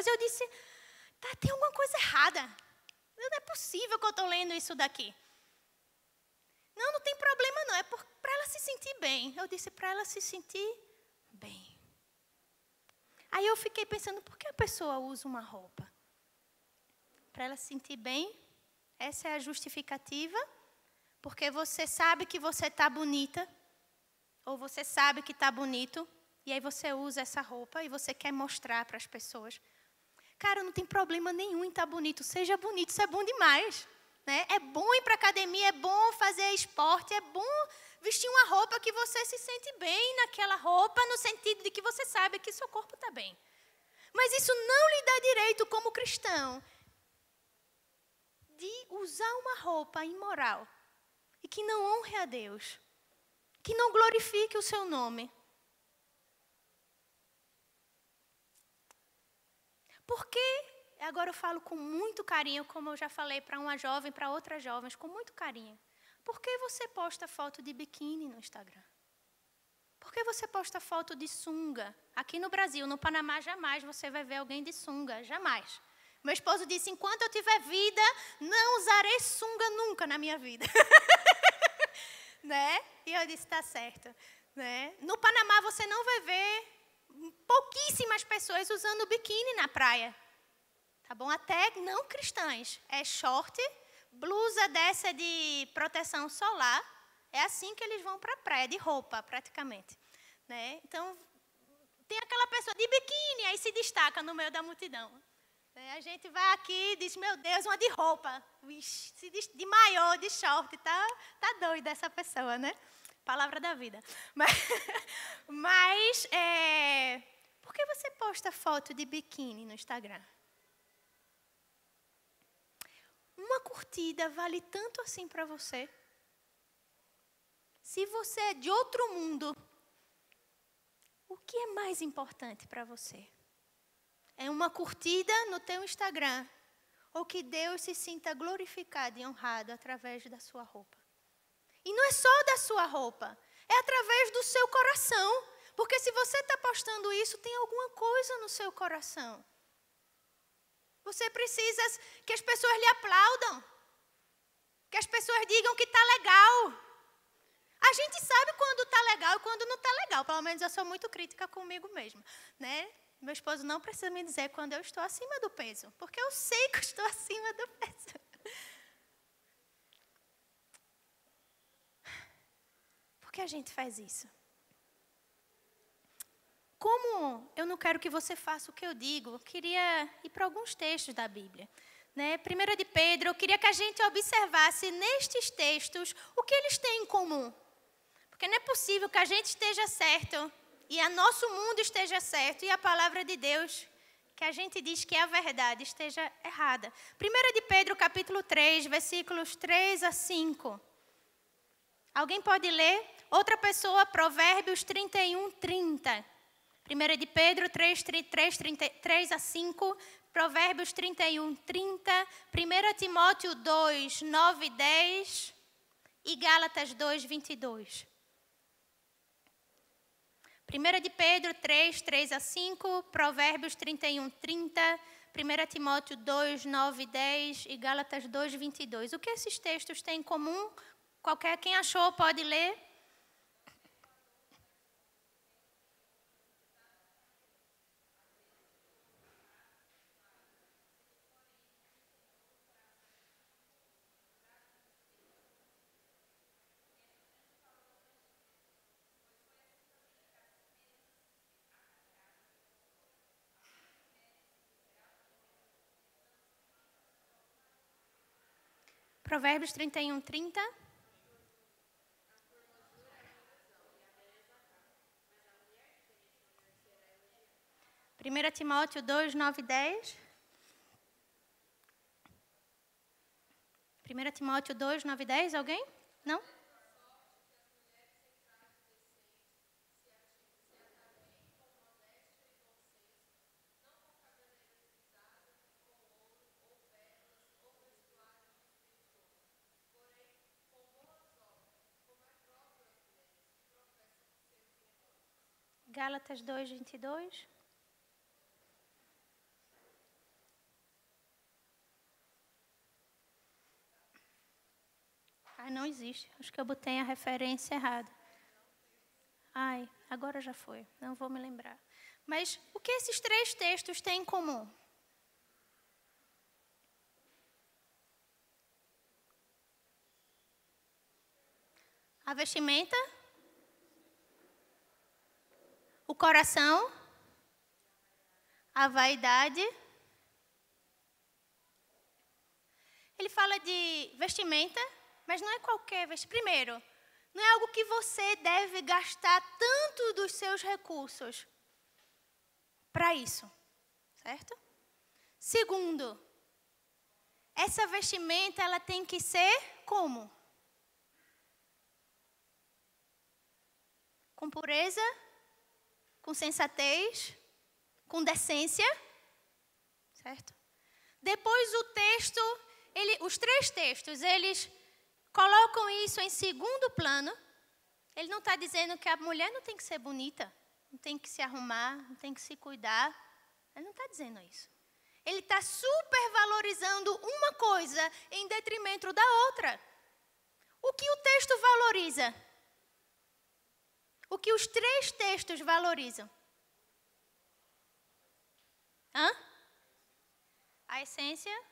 Eu disse, tem alguma coisa errada. Não é possível que eu estou lendo isso daqui. Não tem problema não, é para ela se sentir bem. Eu disse, para ela se sentir bem. Aí eu fiquei pensando, por que a pessoa usa uma roupa? Para ela se sentir bem? Essa é a justificativa? Porque você sabe que você está bonita, ou você sabe que está bonito, e aí você usa essa roupa e você quer mostrar para as pessoas. Cara, não tem problema nenhum em estar bonito. Seja bonito, isso é bom demais. Né? É bom ir para a academia, é bom fazer esporte, é bom vestir uma roupa que você se sente bem naquela roupa, no sentido de que você sabe que seu corpo está bem. Mas isso não lhe dá direito, como cristão, de usar uma roupa imoral e que não honre a Deus, que não glorifique o seu nome. Porque, agora eu falo com muito carinho, como eu já falei para uma jovem, para outras jovens, com muito carinho. Por que você posta foto de biquíni no Instagram? Por que você posta foto de sunga? Aqui no Brasil, no Panamá, jamais você vai ver alguém de sunga, jamais. Meu esposo disse, enquanto eu tiver vida, não usarei sunga nunca na minha vida. Né? E eu disse, está certo. Né? No Panamá, você não vai ver pouquíssimas pessoas usando biquíni na praia. Tá bom? Até não cristãs. É short, blusa dessa de proteção solar. É assim que eles vão para a praia, de roupa, praticamente. Né? Então, tem aquela pessoa de biquíni, aí se destaca no meio da multidão. A gente vai aqui e diz, meu Deus, uma de roupa. Ixi, de maiô, de short. Tá doida essa pessoa, né? Palavra da vida. Mas por que você posta foto de biquíni no Instagram? Uma curtida vale tanto assim para você? Se você é de outro mundo, o que é mais importante para você? É uma curtida no teu Instagram, ou que Deus se sinta glorificado e honrado através da sua roupa? E não é só da sua roupa, é através do seu coração. Porque se você está postando isso, tem alguma coisa no seu coração. Você precisa que as pessoas lhe aplaudam. Que as pessoas digam que está legal. A gente sabe quando está legal e quando não está legal. Pelo menos eu sou muito crítica comigo mesma. Né? Meu esposo não precisa me dizer quando eu estou acima do peso. Porque eu sei que eu estou acima do peso. Por que a gente faz isso? Como eu não quero que você faça o que eu digo, eu queria ir para alguns textos da Bíblia. Né? 1 de Pedro, eu queria que a gente observasse nestes textos o que eles têm em comum. Porque não é possível que a gente esteja certo e o nosso mundo esteja certo e a palavra de Deus, que a gente diz que é a verdade, esteja errada. 1 de Pedro, capítulo 3, versículos 3 a 5. Alguém pode ler? Outra pessoa, Provérbios 31, 30. 1 de Pedro 3 a 5. Provérbios 31, 30. 1 Timóteo 2, 9 e 10. E Gálatas 2, 22. 1 de Pedro 3 a 5, Provérbios 31, 30, 1 Timóteo 2, 9 e 10 e Gálatas 2, 22. O que esses textos têm em comum? Quem achou pode ler. Provérbios 31, 30. Primeira Timóteo 2, 9 e 10. 1 Timóteo 2, 9 e 10, alguém? Não? Gálatas 2, 22. Ai, não existe. Acho que eu botei a referência errada. Ai, agora já foi. Não vou me lembrar. Mas o que esses três textos têm em comum? A vestimenta, o coração, a vaidade. Ele fala de vestimenta, mas não é qualquer vestimenta. Primeiro, não é algo que você deve gastar tanto dos seus recursos para isso, certo? Segundo, essa vestimenta ela tem que ser como? Com pureza, com sensatez, com decência, certo? Depois o texto, os três textos, eles colocam isso em segundo plano. Ele não está dizendo que a mulher não tem que ser bonita, não tem que se arrumar, não tem que se cuidar. Ele não está dizendo isso. Ele está supervalorizando uma coisa em detrimento da outra. O que o texto valoriza? O que os três textos valorizam? A essência,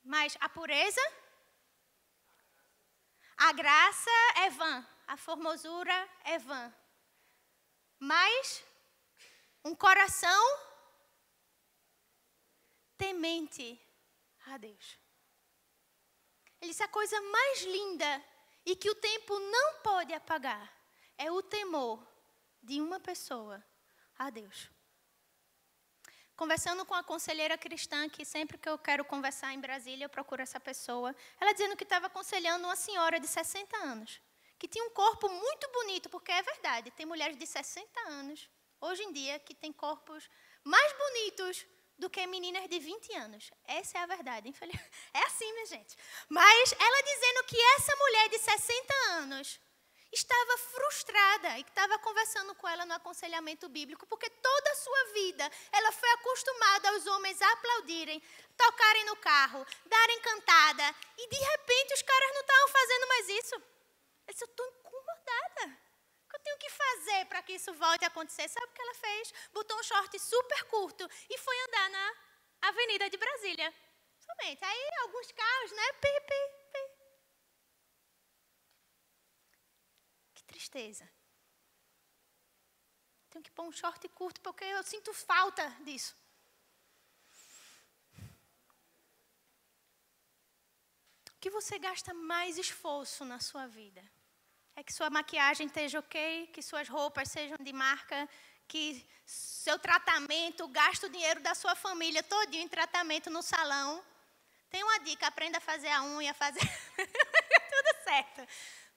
mas a pureza, a graça é vã, a formosura é vã. Mas um coração temente a Deus. Ele disse: a coisa mais linda e que o tempo não pode apagar é o temor de uma pessoa a Deus. Conversando com a conselheira cristã, que sempre que eu quero conversar em Brasília, eu procuro essa pessoa. Ela dizendo que estava aconselhando uma senhora de 60 anos, que tinha um corpo muito bonito, porque é verdade, tem mulheres de 60 anos, hoje em dia, que têm corpos mais bonitos do que meninas de 20 anos. Essa é a verdade, infelizmente. É assim, minha gente. Mas ela dizendo que essa mulher de 60 anos estava frustrada e que estava conversando com ela no aconselhamento bíblico, porque toda a sua vida ela foi acostumada aos homens aplaudirem, tocarem no carro, darem cantada, e de repente os caras não estavam fazendo mais isso. Eu disse: eu estou incomodada. O que eu tenho que fazer para que isso volte a acontecer? Sabe o que ela fez? Botou um short super curto e foi andar na Avenida de Brasília. Somente. Aí alguns carros, né? Tristeza. Tenho que pôr um short curto porque eu sinto falta disso. O que você gasta mais esforço na sua vida? É que sua maquiagem esteja ok, que suas roupas sejam de marca, que seu tratamento, gaste o dinheiro da sua família todinho em tratamento no salão. Tem uma dica, aprenda a fazer a unha, fazer tudo certo,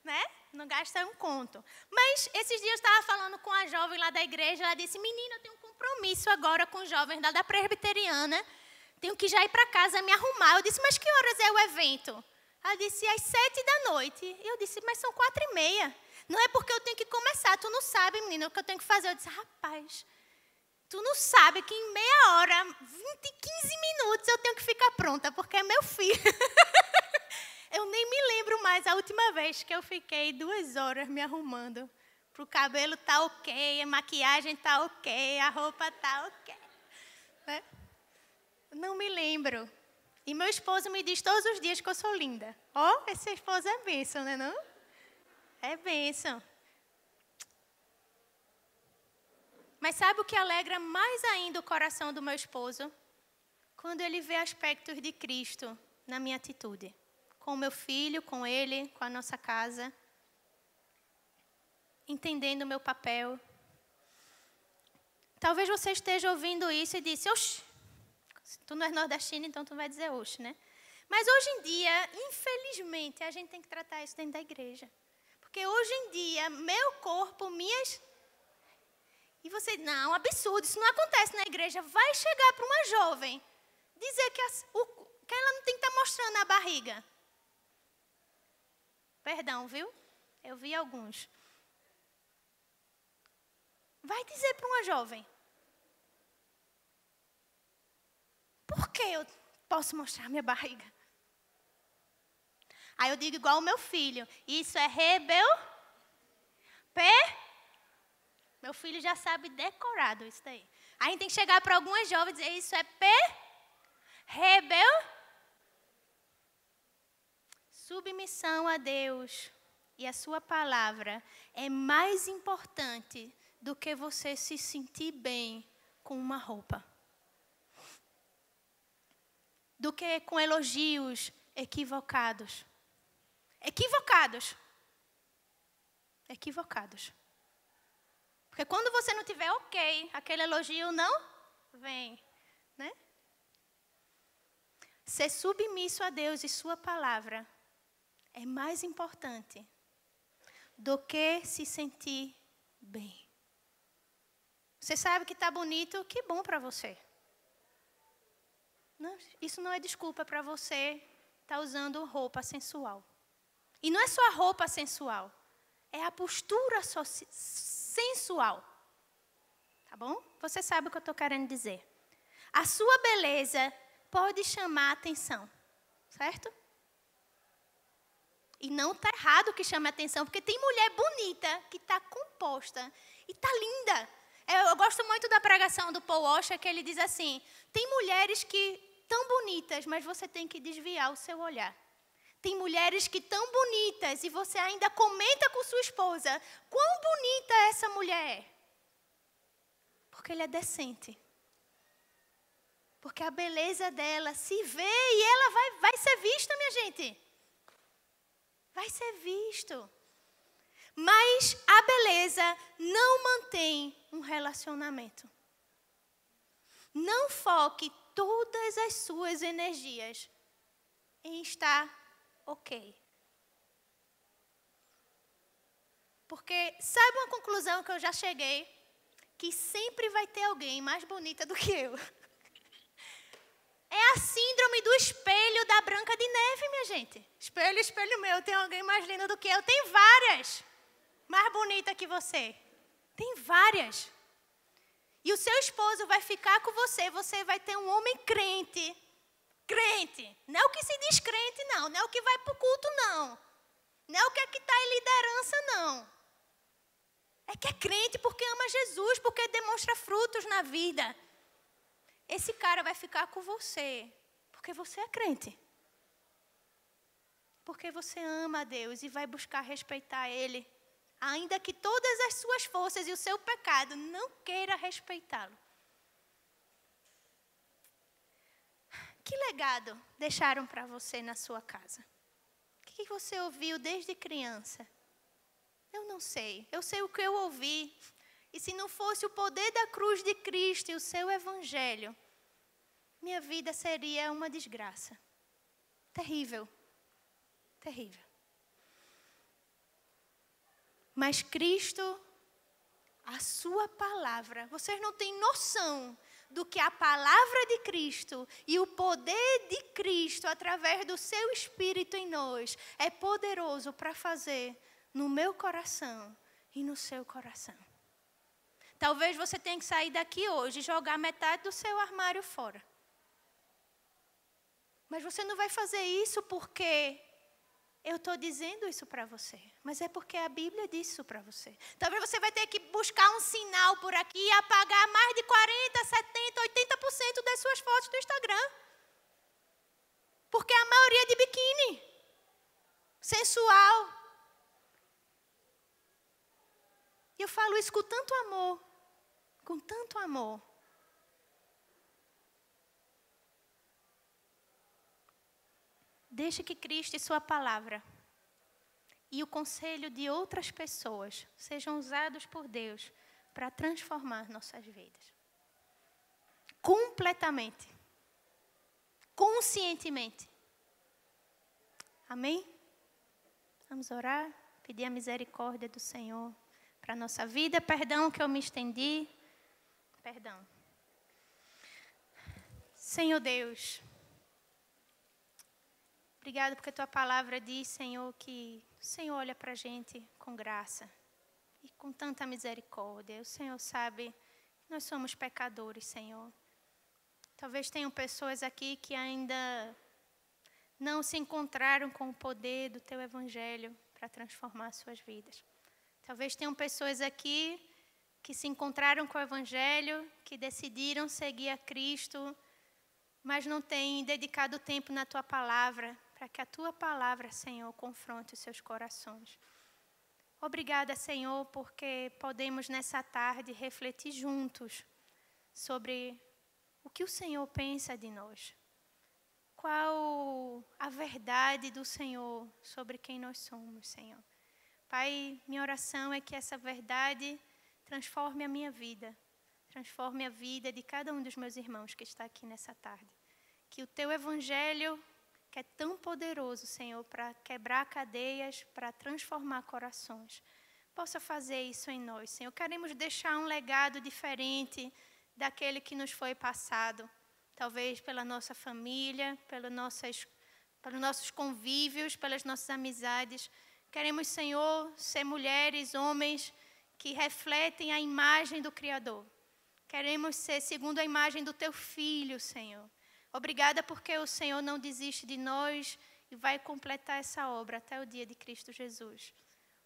né? Não gasta um conto. Mas esses dias eu estava falando com a jovem lá da igreja, ela disse, menina, eu tenho um compromisso agora com os jovens da presbiteriana, tenho que já ir para casa me arrumar. Eu disse, mas que horas é o evento? Ela disse, às 7h. E eu disse, mas são 4h30. Não é porque eu tenho que começar, tu não sabe, menina, o que eu tenho que fazer. Eu disse, rapaz, tu não sabe que em meia hora, 15 minutos eu tenho que ficar pronta, porque é meu filho. Eu nem me lembro mais a última vez que eu fiquei 2 horas me arrumando. Pro cabelo tá ok, a maquiagem tá ok, a roupa tá ok. Né? Não me lembro. E meu esposo me diz todos os dias que eu sou linda. Ó, esse esposo é bênção, né não? É bênção. Mas sabe o que alegra mais ainda o coração do meu esposo? Quando ele vê aspectos de Cristo na minha atitude. Com o meu filho, com ele, com a nossa casa. Entendendo o meu papel. Talvez você esteja ouvindo isso e disse, oxe, se tu não és nordestino, então tu vai dizer oxe, né? Mas hoje em dia, infelizmente, a gente tem que tratar isso dentro da igreja. Porque hoje em dia, meu corpo, minhas... E você, não, absurdo, isso não acontece na igreja. Vai chegar para uma jovem, dizer que ela não tem que estar mostrando a barriga. Perdão, viu? Eu vi alguns. Vai dizer para uma jovem. Por que eu posso mostrar minha barriga? Aí eu digo igual o meu filho. Isso é Meu filho já sabe decorado isso daí. Aí a gente tem que chegar para algumas jovens e dizer, isso é Submissão a Deus e a sua palavra é mais importante do que você se sentir bem com uma roupa. Do que com elogios equivocados. Equivocados. Porque quando você não tiver ok, aquele elogio não vem, né? Ser submisso a Deus e sua palavra é mais importante do que se sentir bem. Você sabe que está bonito, que bom para você. Não, isso não é desculpa para você estar usando roupa sensual. E não é só a roupa sensual, é a postura sensual. Tá bom? Você sabe o que eu estou querendo dizer. A sua beleza pode chamar a atenção, certo? E não está errado que chame a atenção, porque tem mulher bonita que está composta e está linda. Eu gosto muito da pregação do Paul Washer, que ele diz assim, tem mulheres que tão bonitas, mas você tem que desviar o seu olhar. Tem mulheres que tão bonitas e você ainda comenta com sua esposa, quão bonita essa mulher é. Porque ela é decente. Porque a beleza dela se vê e ela vai ser vista, minha gente. Vai ser visto. Mas a beleza não mantém um relacionamento. Não foque todas as suas energias em estar ok. Porque sabe uma conclusão que eu já cheguei? Que sempre vai ter alguém mais bonita do que eu. É a síndrome do espelho da Branca de Neve, minha gente. Espelho, espelho meu, tem alguém mais lindo do que eu. Tem várias mais bonita que você. Tem várias. E o seu esposo vai ficar com você. Você vai ter um homem crente. Crente. Não é o que se diz crente, não. Não é o que vai para o culto, não. Não é o que é que está em liderança, não. É que é crente porque ama Jesus, porque demonstra frutos na vida. Esse cara vai ficar com você porque você é crente. Porque você ama a Deus e vai buscar respeitar Ele. Ainda que todas as suas forças e o seu pecado não queira respeitá-lo. Que legado deixaram para você na sua casa? O que você ouviu desde criança? Eu não sei. Eu sei o que eu ouvi. E se não fosse o poder da cruz de Cristo e o seu evangelho, minha vida seria uma desgraça. Terrível. Terrível. Mas Cristo, a sua palavra, vocês não têm noção do que a palavra de Cristo e o poder de Cristo através do seu Espírito em nós é poderoso para fazer no meu coração e no seu coração. Talvez você tenha que sair daqui hoje e jogar metade do seu armário fora. Mas você não vai fazer isso porque eu estou dizendo isso para você, mas é porque a Bíblia diz isso para você. Talvez você vai ter que buscar um sinal por aqui e apagar mais de 40%, 70%, 80% das suas fotos do Instagram. Porque a maioria é de biquíni, sensual. E eu falo isso com tanto amor, com tanto amor. Deixe que Cristo e sua palavra e o conselho de outras pessoas sejam usados por Deus para transformar nossas vidas. Completamente. Conscientemente. Amém? Vamos orar, pedir a misericórdia do Senhor para a nossa vida. Perdão que eu me estendi. Perdão. Senhor Deus, obrigado porque tua palavra diz, Senhor, que o Senhor olha para a gente com graça e com tanta misericórdia. O Senhor sabe que nós somos pecadores, Senhor. Talvez tenham pessoas aqui que ainda não se encontraram com o poder do teu evangelho para transformar suas vidas. Talvez tenham pessoas aqui que se encontraram com o evangelho, que decidiram seguir a Cristo, mas não têm dedicado tempo na tua palavra, para que a tua palavra, Senhor, confronte os seus corações. Obrigada, Senhor, porque podemos nessa tarde refletir juntos sobre o que o Senhor pensa de nós. Qual a verdade do Senhor sobre quem nós somos, Senhor. Pai, minha oração é que essa verdade transforme a minha vida, transforme a vida de cada um dos meus irmãos que está aqui nessa tarde. Que o teu evangelho, que é tão poderoso, Senhor, para quebrar cadeias, para transformar corações, possa fazer isso em nós, Senhor. Queremos deixar um legado diferente daquele que nos foi passado, talvez pela nossa família, pelos nossos convívios, pelas nossas amizades. Queremos, Senhor, ser mulheres, homens que refletem a imagem do Criador. Queremos ser segundo a imagem do teu Filho, Senhor. Obrigada porque o Senhor não desiste de nós e vai completar essa obra até o dia de Cristo Jesus.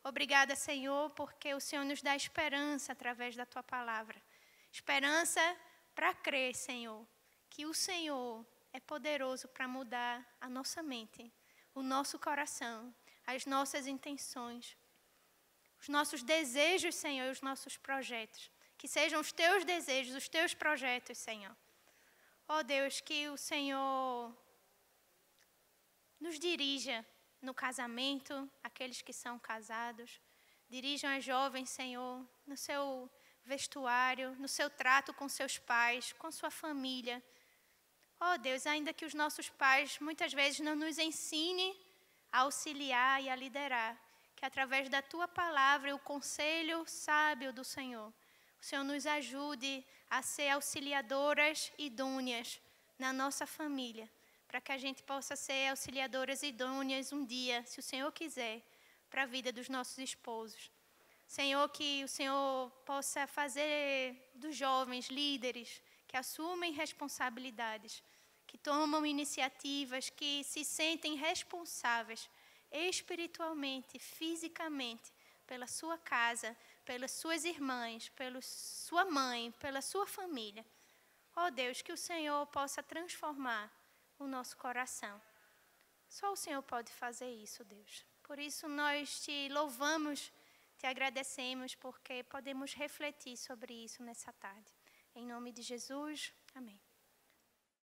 Obrigada, Senhor, porque o Senhor nos dá esperança através da tua palavra. Esperança para crer, Senhor, que o Senhor é poderoso para mudar a nossa mente, o nosso coração, as nossas intenções, os nossos desejos, Senhor, e os nossos projetos. Que sejam os teus desejos, os teus projetos, Senhor. Ó Deus, que o Senhor nos dirija no casamento, aqueles que são casados. Dirijam as jovens, Senhor, no seu vestuário, no seu trato com seus pais, com sua família. Ó Deus, ainda que os nossos pais muitas vezes não nos ensinem a auxiliar e a liderar, que através da tua palavra e o conselho sábio do Senhor, o Senhor nos ajude a ser auxiliadoras idôneas na nossa família, para que a gente possa ser auxiliadoras idôneas um dia, se o Senhor quiser, para a vida dos nossos esposos. Senhor, que o Senhor possa fazer dos jovens líderes que assumem responsabilidades, que tomam iniciativas, que se sentem responsáveis espiritualmente, fisicamente, pela sua casa, pelas suas irmãs, pela sua mãe, pela sua família. Ó Deus, que o Senhor possa transformar o nosso coração. Só o Senhor pode fazer isso, Deus. Por isso nós te louvamos, te agradecemos, porque podemos refletir sobre isso nessa tarde. Em nome de Jesus, amém.